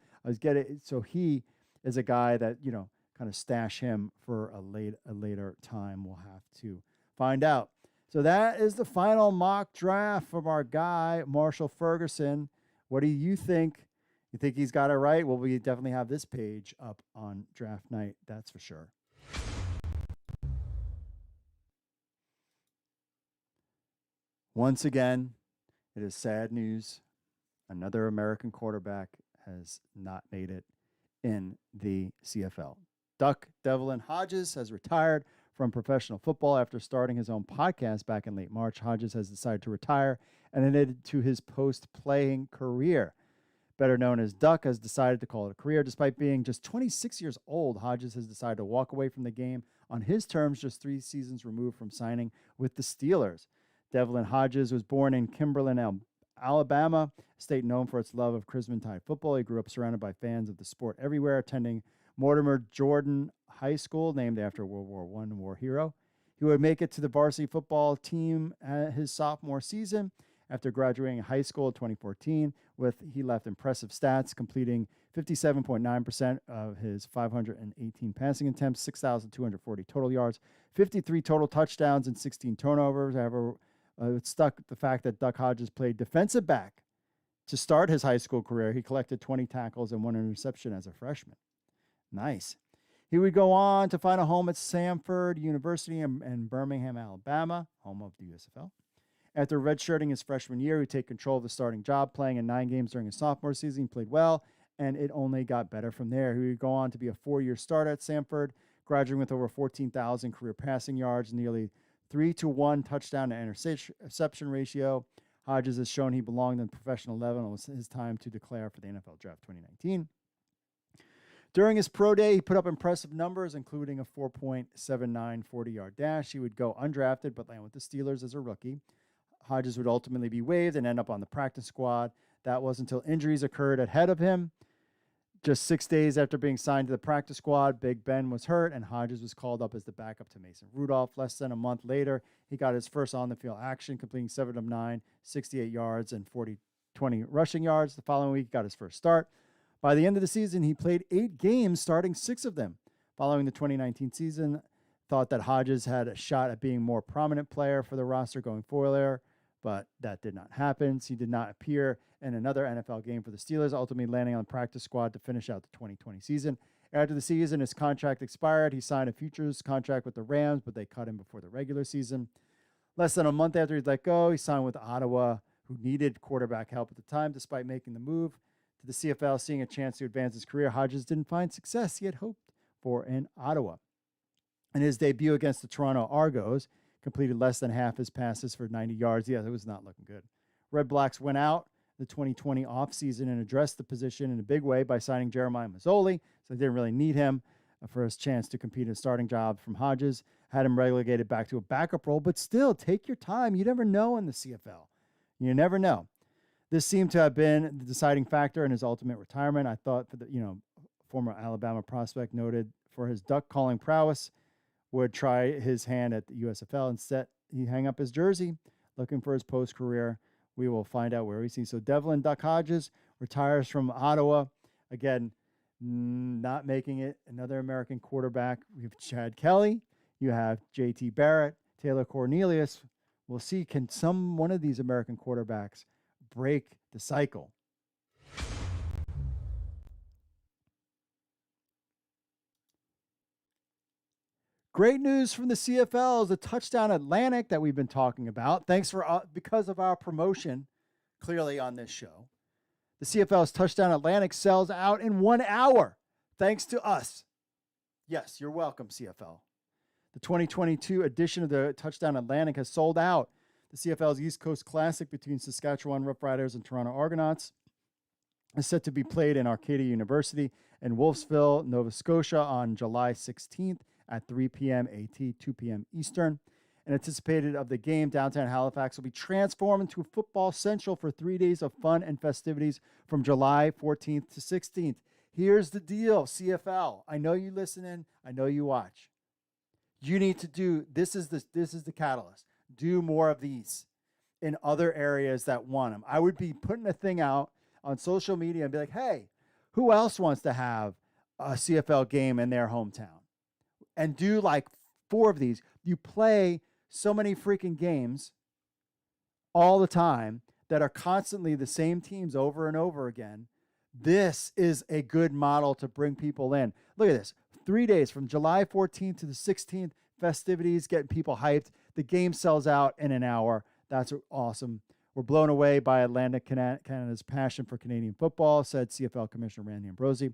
So he is a guy that, kind of stash him for a later time. We'll have to find out. So that is the final mock draft from our guy, Marshall Ferguson. What do you think? You think he's got it right? Well, we definitely have this page up on draft night. That's for sure. Once again, it is sad news. Another American quarterback has not made it in the CFL. Duck Devlin Hodges has retired from professional football after starting his own podcast back in late March. Hodges has decided to retire and admitted to his post-playing career. Better known as Duck, has decided to call it a career. Despite being just 26 years old, Hodges has decided to walk away from the game on his terms, just 3 seasons removed from signing with the Steelers. Devlin Hodges was born in Kimberlin, Alabama, a state known for its love of Crimson Tide football. He grew up surrounded by fans of the sport everywhere, attending Mortimer Jordan High School, named after a World War I war hero. He would make it to the varsity football team his sophomore season. After graduating high school in 2014, he left impressive stats, completing 57.9% of his 518 passing attempts, 6,240 total yards, 53 total touchdowns, and 16 turnovers. However, it stuck the fact that Duck Hodges played defensive back to start his high school career. He collected 20 tackles and 1 interception as a freshman. Nice. He would go on to find a home at Samford University in Birmingham, Alabama, home of the USFL. After redshirting his freshman year, he would take control of the starting job, playing in 9 games during his sophomore season. He played well, and it only got better from there. He would go on to be a 4-year starter at Samford, graduating with over 14,000 career passing yards, nearly 3-to-1 touchdown to interception ratio. Hodges has shown he belonged in the professional level, and it was his time to declare for the NFL Draft 2019. During his pro day, he put up impressive numbers, including a 4.79 40-yard dash. He would go undrafted, but land with the Steelers as a rookie. Hodges would ultimately be waived and end up on the practice squad. That was until injuries occurred ahead of him. Just 6 days after being signed to the practice squad, Big Ben was hurt, and Hodges was called up as the backup to Mason Rudolph. Less than a month later, he got his first on-the-field action, completing 7 of 9, 68 yards, and 20 rushing yards. The following week, he got his first start. By the end of the season, he played 8 games, starting 6 of them. Following the 2019 season, thought that Hodges had a shot at being a more prominent player for the roster going forward, but that did not happen. So he did not appear in another NFL game for the Steelers, ultimately landing on the practice squad to finish out the 2020 season. After the season, his contract expired. He signed a futures contract with the Rams, but they cut him before the regular season. Less than a month after he'd let go, he signed with Ottawa, who needed quarterback help at the time. Despite making the move to the CFL, seeing a chance to advance his career, Hodges didn't find success he had hoped for in Ottawa. In his debut against the Toronto Argos, completed less than half his passes for 90 yards. Yeah, it was not looking good. Red Blacks went out the 2020 offseason and addressed the position in a big way by signing Jeremiah Mazzoli, so they didn't really need him for his chance to compete in a starting job from Hodges. Had him relegated back to a backup role, but still, take your time. You never know in the CFL. You never know. This seemed to have been the deciding factor in his ultimate retirement. I thought for the former Alabama prospect noted for his duck calling prowess would try his hand at the USFL. Instead, he hung up his jersey, looking for his post-career. We will find out where he's seen. So Devlin Duck Hodges retires from Ottawa. Again, not making it. Another American quarterback. We have Chad Kelly. You have J.T. Barrett, Taylor Cornelius. We'll see, can one of these American quarterbacks break the cycle? Great news from the CFL is the Touchdown Atlantic that we've been talking about. Thanks because of our promotion, clearly on this show. The CFL's Touchdown Atlantic sells out in 1 hour, thanks to us. Yes, you're welcome, CFL. The 2022 edition of the Touchdown Atlantic has sold out. The CFL's East Coast Classic between Saskatchewan Roughriders and Toronto Argonauts is set to be played in Arcadia University in Wolfsville, Nova Scotia on July 16th. At 3 p.m. AT, 2 p.m. Eastern. And anticipated of the game, downtown Halifax will be transformed into a football central for 3 days of fun and festivities from July 14th to 16th. Here's the deal, CFL. I know you listen in. I know you watch. You need to do, this is the catalyst. Do more of these in other areas that want them. I would be putting a thing out on social media and be like, hey, who else wants to have a CFL game in their hometown? And do like 4 of these. You play so many freaking games all the time that are constantly the same teams over and over again. This is a good model to bring people in. Look at this. 3 days from July 14th to the 16th, festivities, getting people hyped. The game sells out in an hour. That's awesome. We're blown away by Atlantic Canada's passion for Canadian football, said CFL Commissioner Randy Ambrosie.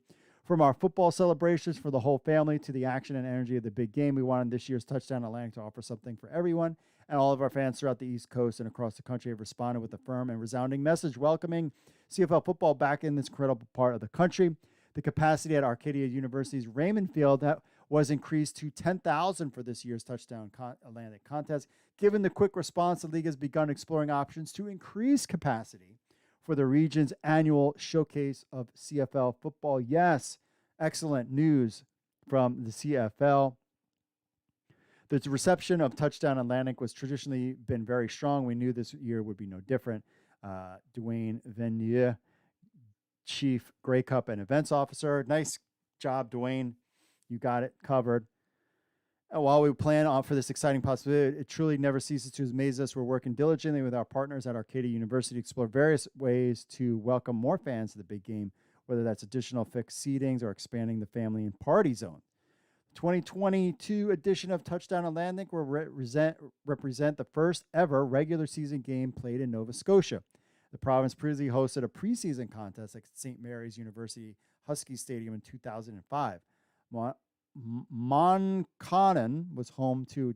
From our football celebrations for the whole family to the action and energy of the big game, we wanted this year's Touchdown Atlantic to offer something for everyone. And all of our fans throughout the East Coast and across the country have responded with a firm and resounding message welcoming CFL football back in this incredible part of the country. The capacity at Arcadia University's Raymond Field was increased to 10,000 for this year's Touchdown Atlantic contest. Given the quick response, the league has begun exploring options to increase capacity for the region's annual showcase of CFL football. Yes, excellent news from the CFL. The reception of Touchdown Atlantic was traditionally been very strong. We knew this year would be no different. Dwayne Vennier, Chief Grey Cup and Events Officer. Nice job, Dwayne. You got it covered. And while we plan for this exciting possibility, it truly never ceases to amaze us. We're working diligently with our partners at Arcadia University to explore various ways to welcome more fans to the big game, whether that's additional fixed seatings or expanding the family and party zone. 2022 edition of Touchdown Atlantic will represent the first ever regular season game played in Nova Scotia. The province previously hosted a preseason contest at St. Mary's University Husky Stadium in 2005. Moncton was home to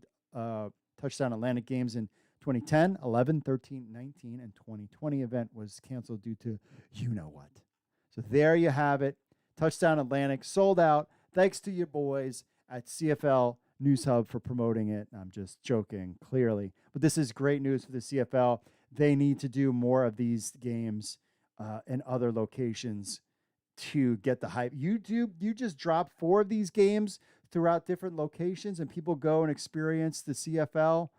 Touchdown Atlantic games in 2010, 11, 13, 19, and 2020 event was canceled due to you-know-what. So there you have it. Touchdown Atlantic sold out. Thanks to your boys at CFL News Hub for promoting it. I'm just joking, clearly. But this is great news for the CFL. They need to do more of these games in other locations to get the hype. You just drop 4 of these games throughout different locations and people go and experience the CFL,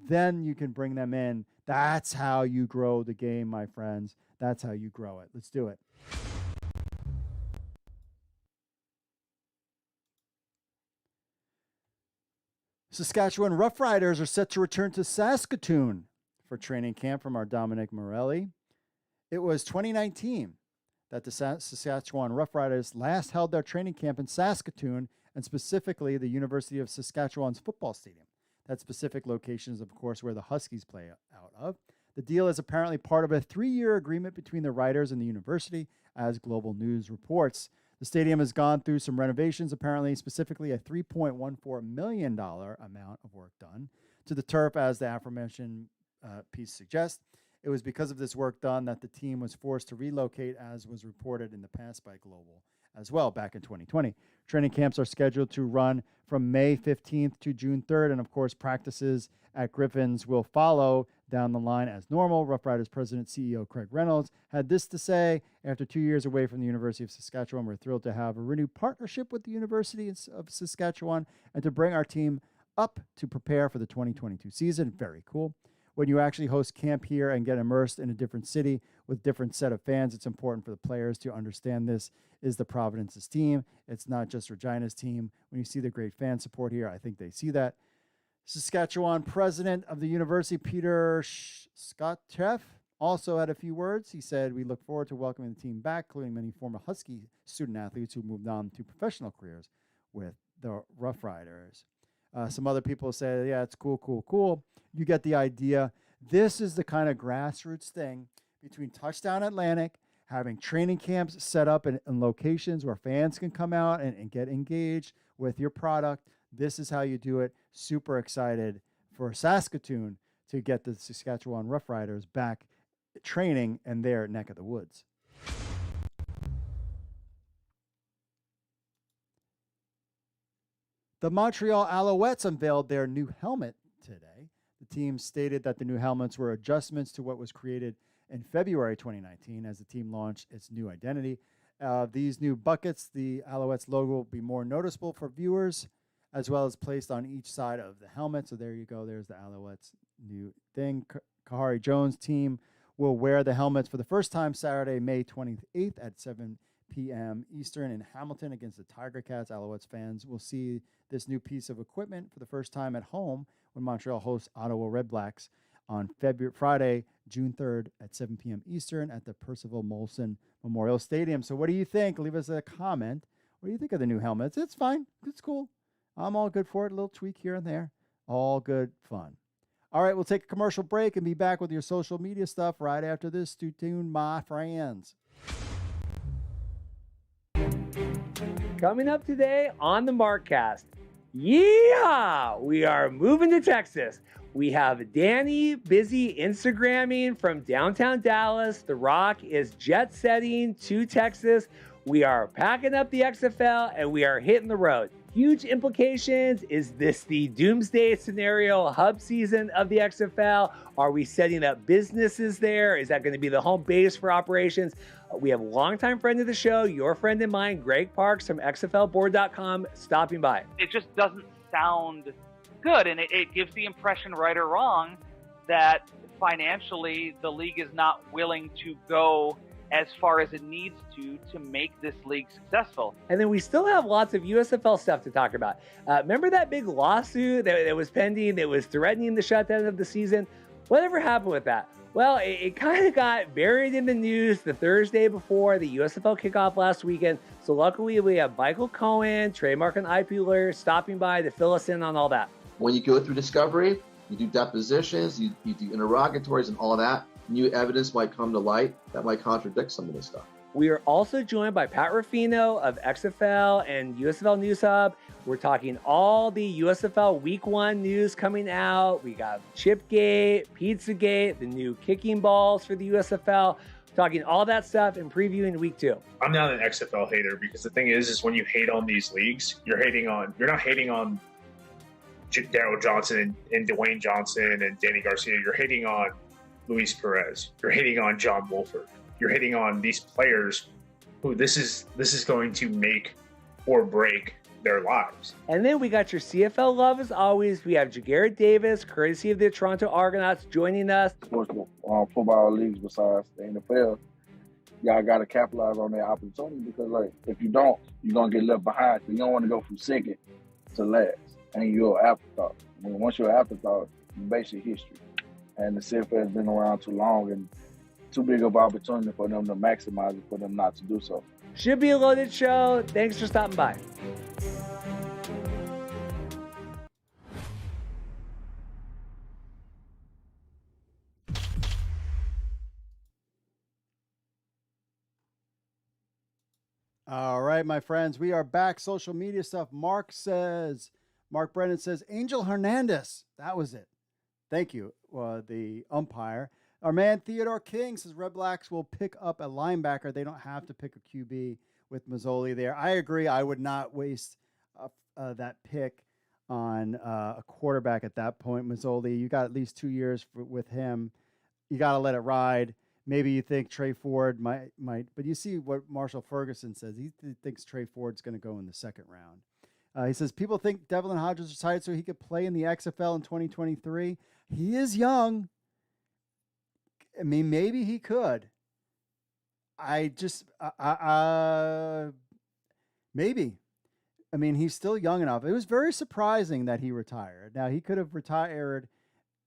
then you can bring them in. That's how you grow the game, my friends. That's how you grow it. Let's do it. Saskatchewan Roughriders are set to return to Saskatoon for training camp from our Dominic Morelli. It was 2019 that the Saskatchewan Roughriders last held their training camp in Saskatoon, and specifically the University of Saskatchewan's football stadium. That specific location is, of course, where the Huskies play out of. The deal is apparently part of a 3-year agreement between the Riders and the university, as Global News reports. The stadium has gone through some renovations, apparently specifically a $3.14 million amount of work done to the turf, as the aforementioned piece suggests. It was because of this work done that the team was forced to relocate, as was reported in the past by Global as well back in 2020. Training camps are scheduled to run from May 15th to June 3rd, and of course practices at Griffins will follow down the line as normal. Roughriders President CEO Craig Reynolds had this to say: after 2 years away from the University of Saskatchewan, we're thrilled to have a renewed partnership with the University of Saskatchewan and to bring our team up to prepare for the 2022 season. Very cool. When you actually host camp here and get immersed in a different city with different set of fans, it's important for the players to understand this is the Providence's team. It's not just Regina's team. When you see the great fan support here, I think they see that. Saskatchewan president of the university, Peter Scotteff, also had a few words. He said, "We look forward to welcoming the team back, including many former Husky student athletes who moved on to professional careers with the Roughriders." Some other people say, yeah, it's cool. You get the idea. This is the kind of grassroots thing between Touchdown Atlantic, having training camps set up in locations where fans can come out and get engaged with your product. This is how you do it. Super excited for Saskatoon to get the Saskatchewan Roughriders back training in their neck of the woods. The Montreal Alouettes unveiled their new helmet today. The team stated that the new helmets were adjustments to what was created in February 2019 as the team launched its new identity. These new buckets, the Alouettes logo, will be more noticeable for viewers, as well as placed on each side of the helmet. So there you go. There's the Alouettes new thing. Kahari Jones' team will wear the helmets for the first time Saturday, May 28th at 7 p.m. Eastern in Hamilton against the Tiger Cats. Alouettes fans will see this new piece of equipment for the first time at home when Montreal hosts Ottawa Redblacks on Friday, June 3rd at 7 p.m. Eastern at the Percival Molson Memorial Stadium. So what do you think? Leave us a comment. What do you think of the new helmets? It's fine. It's cool. I'm all good for it. A little tweak here and there. All good fun. All right, we'll take a commercial break and be back with your social media stuff right after this. Stay tuned, my friends. Coming up today on the Markcast. Yeah, we are moving to Texas. We have Danny busy Instagramming from downtown Dallas. The Rock is jet setting to Texas. We are packing up the XFL and we are hitting the road. Huge implications. Is this the doomsday scenario hub season of the XFL? Are we setting up businesses there? Is that going to be the home base for operations? We have a longtime friend of the show, your friend and mine, Greg Parks from XFLboard.com, stopping by. It just doesn't sound good, and it gives the impression, right or wrong, that financially the league is not willing to go as far as it needs to make this league successful. And then we still have lots of USFL stuff to talk about. Remember that big lawsuit that was pending, that was threatening the shutdown of the season? Whatever happened with that? Well, it kind of got buried in the news the Thursday before the USFL kickoff last weekend. So luckily we have Michael Cohen, trademark and IP lawyer, stopping by to fill us in on all that. When you go through discovery, you do depositions, you do interrogatories and all of that. New evidence might come to light that might contradict some of this stuff. We are also joined by Pat Ruffino of XFL and USFL News Hub. We're talking all the USFL Week 1 news coming out. We got Chipgate, Pizzagate, the new kicking balls for the USFL. Talking all that stuff and previewing Week 2. I'm not an XFL hater because the thing is when you hate on these leagues, you're not hating on Daryl Johnson and Dwayne Johnson and Danny Garcia. You're hating on Luis Perez. You're hating on John Wolford. You're hating on these players who this is going to make or break their lives. And then we got your CFL love as always. We have Jagarrett Davis, courtesy of the Toronto Argonauts, joining us. Sports football leagues besides the NFL, y'all got to capitalize on that opportunity because, like, if you don't, you're going to get left behind. So you don't want to go from second to last. And you're an afterthought. I mean, once you're an afterthought, you base your history. And the CFL has been around too long and too big of an opportunity for them to maximize it, for them not to do so. Should be a loaded show. Thanks for stopping by. All right, my friends, we are back. Social media stuff. Mark Brennan says, Angel Hernandez. That was it. Thank you, the umpire. Our man Theodore King says Red Blacks will pick up a linebacker. They don't have to pick a QB with Mazzoli there. I agree. I would not waste that pick on a quarterback at that point. Mazzoli, you got at least 2 years with him. You got to let it ride. Maybe you think Trey Ford might, but you see what Marshall Ferguson says. He thinks Trey Ford's going to go in the second round. He says people think Devlin Hodges retired so he could play in the XFL in 2023. He is young. I mean, maybe he could. Maybe. I mean, he's still young enough. It was very surprising that he retired. Now, he could have retired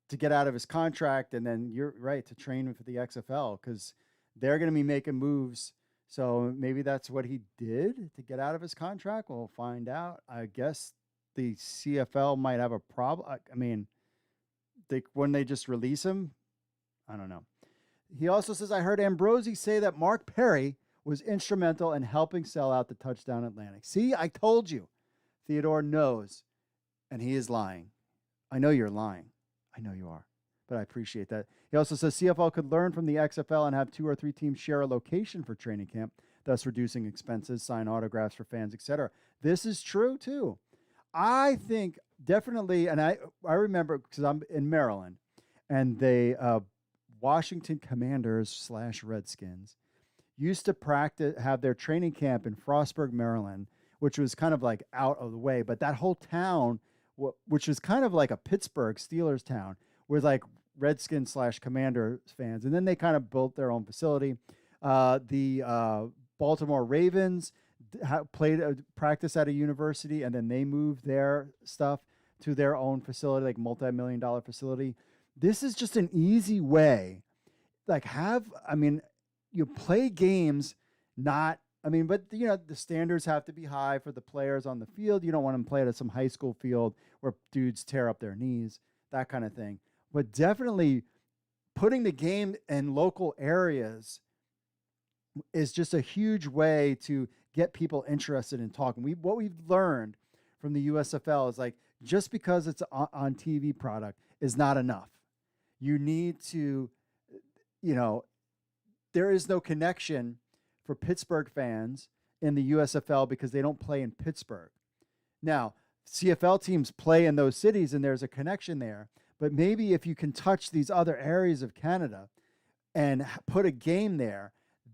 to get out of his contract, and then you're right, to train for the XFL, because they're going to be making moves. So maybe that's what he did to get out of his contract. We'll find out. I guess the CFL might have a problem. I mean, when they just release him, I don't know. He also says, I heard Ambrosi say that Mark Perry was instrumental in helping sell out the Touchdown Atlantic. See, I told you. Theodore knows, and he is lying. I know you're lying. I know you are, but I appreciate that. He also says CFL could learn from the XFL and have 2 or 3 teams share a location for training camp, thus reducing expenses, sign autographs for fans, etc. This is true, too. I think definitely, and I remember because I'm in Maryland, and they Washington Commanders / Redskins used to have their training camp in Frostburg, Maryland, which was kind of like out of the way. But that whole town, which was kind of like a Pittsburgh Steelers town, was like Redskins / Commanders fans. And then they kind of built their own facility. The Baltimore Ravens practice at a university, and then they moved their stuff to their own facility, like multi-million-dollar facility. This is just an easy way. Like you play games, but the standards have to be high for the players on the field. You don't want them to play at some high school field where dudes tear up their knees, that kind of thing. But definitely putting the game in local areas is just a huge way to get people interested in talking. What we've learned from the USFL is like, just because it's on TV product is not enough. You need to, there is no connection for Pittsburgh fans in the USFL because they don't play in Pittsburgh. Now, CFL teams play in those cities and there's a connection there. But maybe if you can touch these other areas of Canada and put a game there,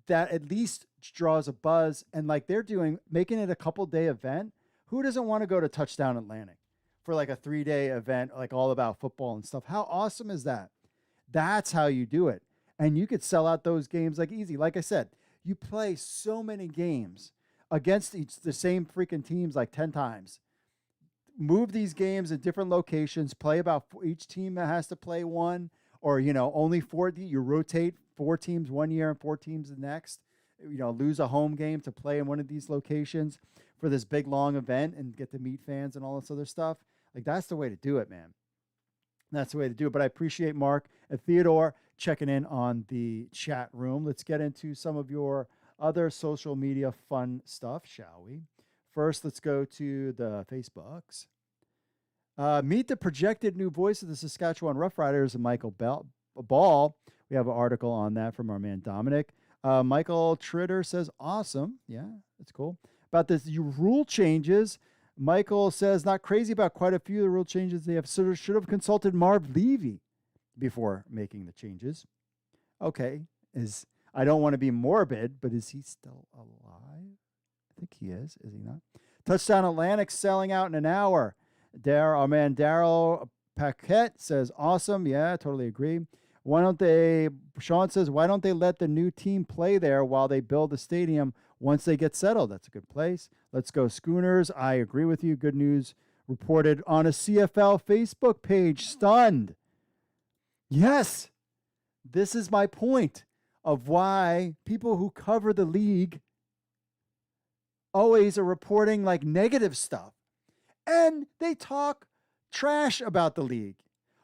that at least draws a buzz. And like they're doing, making it a couple-day event. Who doesn't want to go to Touchdown Atlantic for like a 3-day event, like all about football and stuff? How awesome is that? That's how you do it. And you could sell out those games like easy. Like I said, you play so many games against the same freaking teams like 10 times. Move these games in different locations, play about each team that has to play one, or, only 4, you rotate 4 teams one year and 4 teams the next, lose a home game to play in one of these locations for this big, long event and get to meet fans and all this other stuff. Like, that's the way to do it, man. That's the way to do it. But I appreciate Mark and Theodore checking in on the chat room. Let's get into some of your other social media fun stuff, shall we? First, let's go to the Facebooks. Meet the projected new voice of the Saskatchewan Roughriders, Michael Ball. We have an article on that from our man Dominic. Michael Tritter says, awesome. Yeah, that's cool. About the rule changes, Michael says, not crazy about quite a few of the rule changes. They have should have consulted Marv Levy before making the changes. Okay, I don't want to be morbid, but is he still alive? I think he is he not? Touchdown Atlantic selling out in an hour. Our man Darryl Paquette says, awesome. Yeah, I totally agree. Sean says, why don't they let the new team play there while they build the stadium once they get settled? That's a good place. Let's go Schooners. I agree with you. Good news reported on a CFL Facebook page. Stunned. Yes, this is my point of why people who cover the league always are reporting like negative stuff. And they talk trash about the league.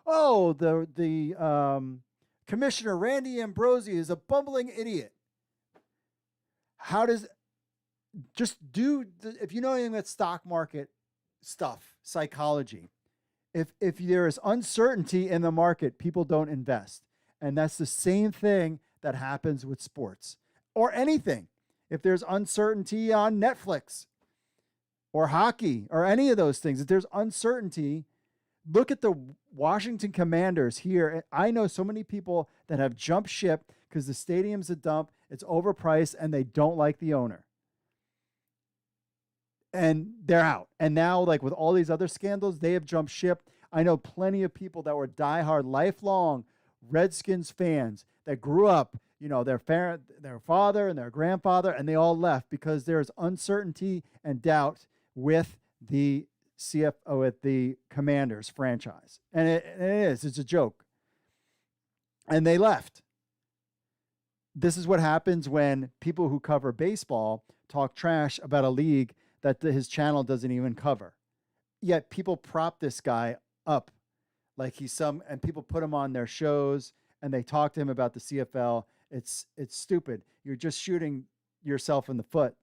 Oh, the commissioner, Randy Ambrosi, is a bumbling idiot. How does, if you know anything about stock market stuff, psychology, if there is uncertainty in the market, people don't invest. And that's the same thing that happens with sports or anything. If there's uncertainty on Netflix or hockey or any of those things, if there's uncertainty, look at the Washington Commanders here. I know so many people that have jumped ship because the stadium's a dump, it's overpriced, and they don't like the owner. And they're out. And now, like with all these other scandals, they have jumped ship. I know plenty of people that were diehard, lifelong Redskins fans that grew up, their father and their grandfather, and they all left because there's uncertainty and doubt with the with the Commanders franchise. And it's a joke. And they left. This is what happens when people who cover baseball talk trash about a league that his channel doesn't even cover. Yet people prop this guy up like and people put him on their shows and they talk to him about the CFL. It's stupid. You're just shooting yourself in the foot.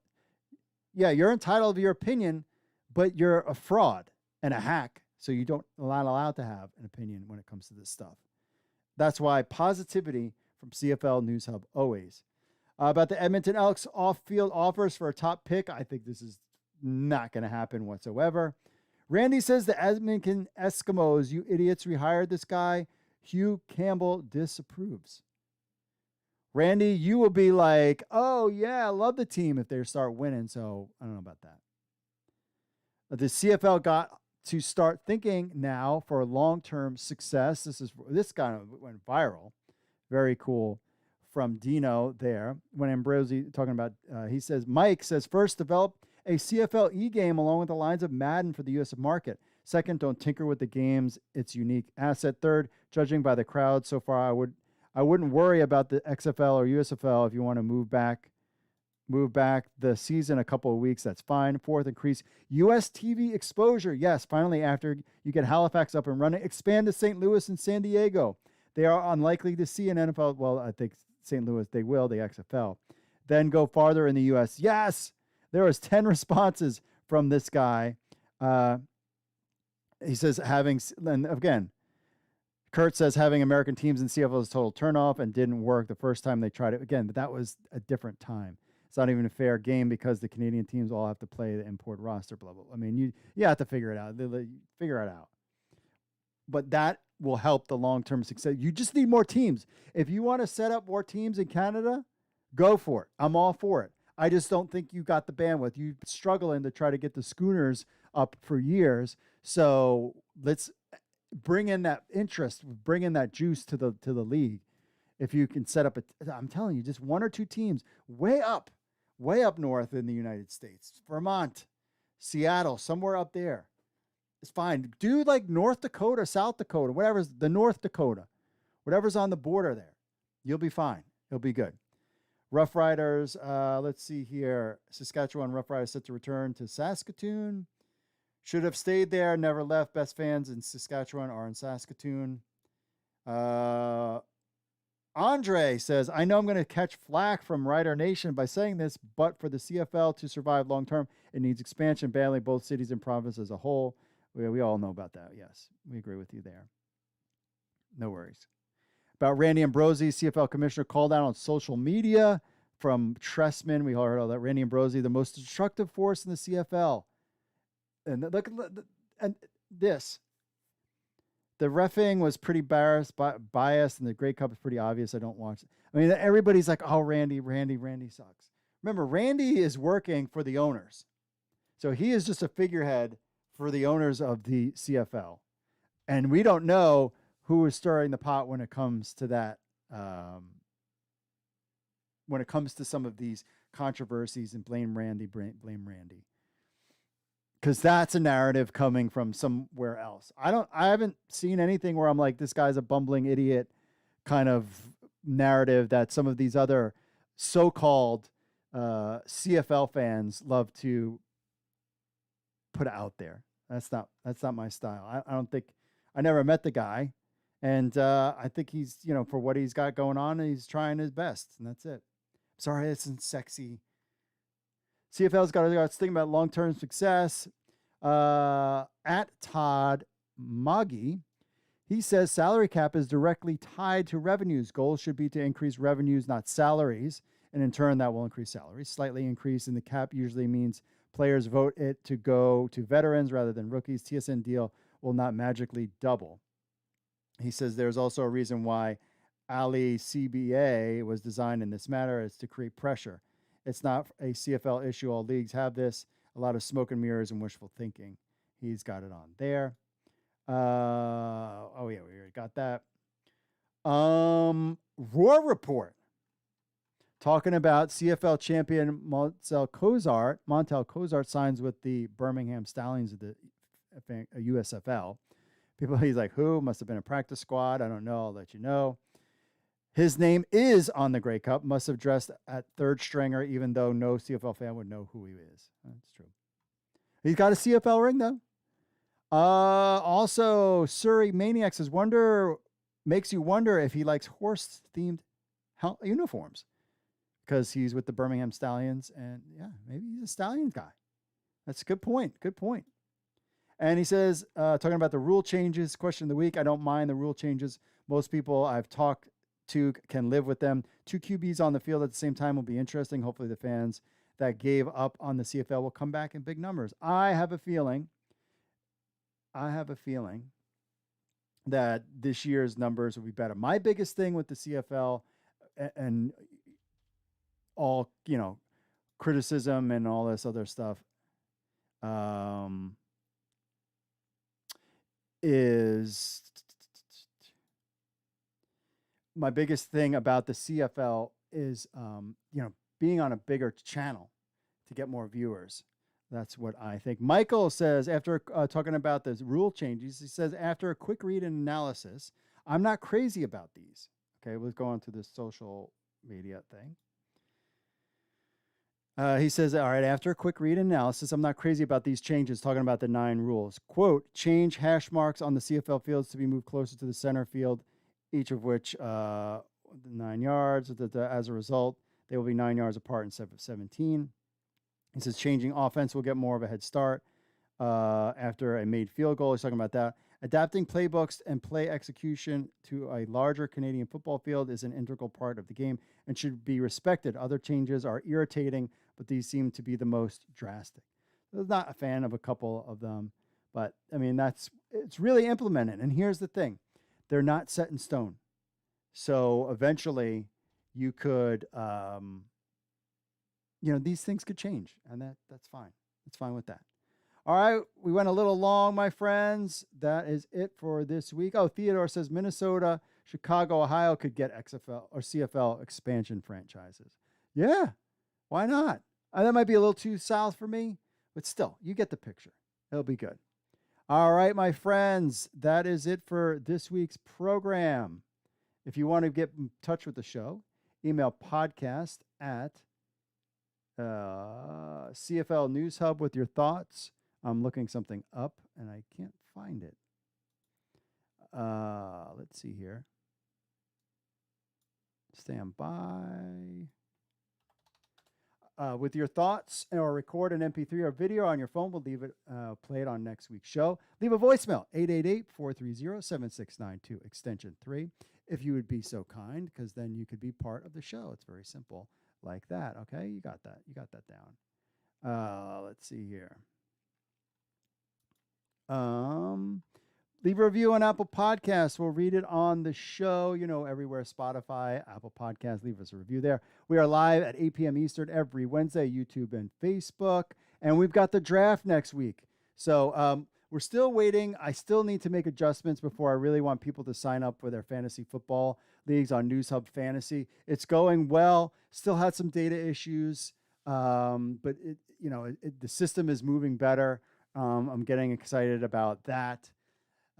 Yeah, you're entitled to your opinion, but you're a fraud and a hack, so you not allowed to have an opinion when it comes to this stuff. That's why positivity from CFL News Hub always. About the Edmonton Elks off-field offers for a top pick, I think this is not going to happen whatsoever. Randy says the Edmonton Eskimos, you idiots, rehired this guy. Hugh Campbell disapproves. Randy, you will be like, oh, yeah, I love the team if they start winning, so I don't know about that. The CFL got to start thinking now for long-term success. This guy went viral. Very cool from Dino there. When Ambrosi talking about, he says, Mike says, first, develop a CFL e-game along with the lines of Madden for the U.S. market. Second, don't tinker with the games. It's unique asset. Third, judging by the crowd so far, I wouldn't worry about the XFL or USFL if you want to move back the season a couple of weeks. That's fine. Fourth, increase U.S. TV exposure. Yes, finally, after you get Halifax up and running, expand to St. Louis and San Diego. They are unlikely to see an NFL. Well, I think St. Louis, they will, the XFL. Then go farther in the U.S. Yes, There was 10 responses from this guy. He says and again, Kurt says having American teams in CFL is a total turnoff and didn't work the first time they tried it. Again, but that was a different time. It's not even a fair game because the Canadian teams all have to play the import roster, blah, blah, blah. I mean, you have to figure it out. Figure it out. But that will help the long-term success. You just need more teams. If you want to set up more teams in Canada, go for it. I'm all for it. I just don't think you got the bandwidth. You're struggling to try to get the Schooners up for years. So let's bring in that interest, bring in that juice to the league. If you can set up I'm telling you, just one or two teams way up north in the United States, Vermont, Seattle, somewhere up there. It's fine. Do like North Dakota, South Dakota, whatever's the North Dakota, whatever's on the border there. You'll be fine. It'll be good. Roughriders, let's see here. Saskatchewan Roughriders set to return to Saskatoon. Should have stayed there, never left. Best fans in Saskatchewan are in Saskatoon. Andre says, I know I'm going to catch flack from Rider Nation by saying this, but for the CFL to survive long term, it needs expansion badly, both cities and province as a whole. We all know about that. Yes, we agree with you there. No worries. About Randy Ambrosi, CFL commissioner, called out on social media from Tressman. We all heard all that. Randy Ambrosi, the most destructive force in the CFL. And look and this. The reffing was pretty biased, and the Grey Cup is pretty obvious. I don't watch it. I mean, everybody's like, oh, Randy sucks. Remember, Randy is working for the owners. So he is just a figurehead for the owners of the CFL. And we don't know who is stirring the pot when it comes to that, when it comes to some of these controversies and blame Randy. Because that's a narrative coming from somewhere else. I haven't seen anything where I'm like, this guy's a bumbling idiot kind of narrative that some of these other so-called CFL fans love to put out there. That's not my style. I never met the guy. And I think he's, for what he's got going on, he's trying his best. And that's it. Sorry, this isn't sexy. CFL's got to think about long-term success. At Todd Moggy, he says salary cap is directly tied to revenues. Goals should be to increase revenues, not salaries. And in turn, that will increase salaries. Slightly increase in the cap usually means players vote it to go to veterans rather than rookies. TSN deal will not magically double. He says there's also a reason why Ali CBA was designed in this matter. It's to create pressure. It's not a CFL issue. All leagues have this. A lot of smoke and mirrors and wishful thinking. He's got it on there. We already got that. Roar Report. Talking about CFL champion Montel Cozart signs with the Birmingham Stallions of the USFL. He's like, who? Must have been a practice squad. I don't know. I'll let you know. His name is on the Grey Cup. Must have dressed at third stringer, even though no CFL fan would know who he is. That's true. He's got a CFL ring, though. Also, Surrey Maniac says, makes you wonder if he likes horse-themed uniforms because he's with the Birmingham Stallions. And, yeah, maybe he's a Stallions guy. That's a good point. Good point. And he says, talking about the rule changes, question of the week, I don't mind the rule changes. Most people I've talked to can live with them. 2 QBs on the field at the same time will be interesting. Hopefully the fans that gave up on the CFL will come back in big numbers. I have a feeling that this year's numbers will be better. My biggest thing with the CFL and all, criticism and all this other stuff is my biggest thing about the CFL is, being on a bigger channel to get more viewers. That's what I think. Michael says, after talking about the rule changes, he says, after a quick read and analysis, I'm not crazy about these. Okay, let's go on to the social media thing. He says, all right, after a quick read and analysis, I'm not crazy about these changes, talking about the 9 rules. Quote, change hash marks on the CFL fields to be moved closer to the center field, each of which 9 yards. As a result, they will be 9 yards apart instead of 17. He says changing offense will get more of a head start after a made field goal. He's talking about that. Adapting playbooks and play execution to a larger Canadian football field is an integral part of the game and should be respected. Other changes are irritating, but these seem to be the most drastic. I was not a fan of a couple of them, but I mean, it's really implemented. And here's the thing. They're not set in stone. So eventually you could, these things could change, and that's fine. That's fine with that. All right, we went a little long, my friends. That is it for this week. Oh, Theodore says Minnesota, Chicago, Ohio could get XFL or CFL expansion franchises. Yeah, why not? That might be a little too south for me, but still, you get the picture. It'll be good. All right, my friends, that is it for this week's program. If you want to get in touch with the show, email podcast at CFL News Hub with your thoughts. I'm looking something up and I can't find it. Let's see here. Stand by. With your thoughts, or record an MP3 or video on your phone. We'll leave it, play it on next week's show. Leave a voicemail, 888-430-7692, extension 3, if you would be so kind, because then you could be part of the show. It's very simple like that. Okay, you got that. You got that down. Let's see here. Leave a review on Apple Podcasts. We'll read it on the show, everywhere, Spotify, Apple Podcasts. Leave us a review there. We are live at 8 p.m. Eastern every Wednesday, YouTube and Facebook. And we've got the draft next week. So we're still waiting. I still need to make adjustments before I really want people to sign up for their fantasy football leagues on News Hub Fantasy. It's going well. Still had some data issues, but the system is moving better. I'm getting excited about that.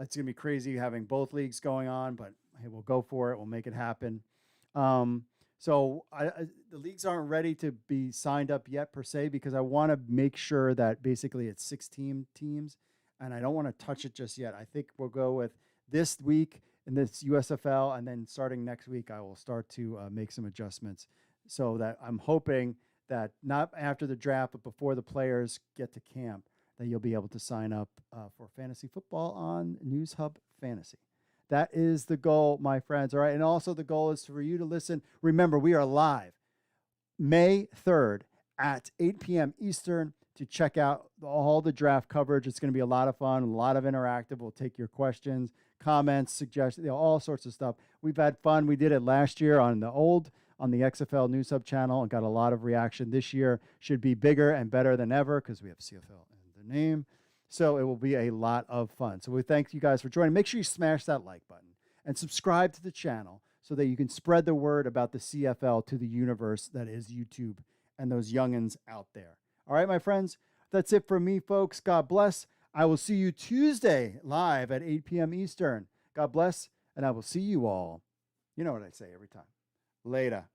It's going to be crazy having both leagues going on, but hey, we'll go for it. We'll make it happen. So the leagues aren't ready to be signed up yet per se, because I want to make sure that basically it's 6 teams, and I don't want to touch it just yet. I think we'll go with this week in this USFL, and then starting next week, I will start to make some adjustments, so that I'm hoping that not after the draft, but before the players get to camp, that you'll be able to sign up for fantasy football on News Hub Fantasy. That is the goal, my friends. All right. And also the goal is for you to listen. Remember, we are live May 3rd at 8 p.m. Eastern to check out all the draft coverage. It's going to be a lot of fun, a lot of interactive. We'll take your questions, comments, suggestions, all sorts of stuff. We've had fun. We did it last year on the XFL News Hub channel and got a lot of reaction. This year should be bigger and better than ever because we have CFL name. So it will be a lot of fun. So we thank you guys for joining. Make sure you smash that like button and subscribe to the channel so that you can spread the word about the CFL to the universe that is YouTube and those youngins out there. All right, my friends, that's it for me, folks. God bless. I will see you Tuesday live at 8 p.m. Eastern. God bless, and I will see you all. You know what I say every time. Later.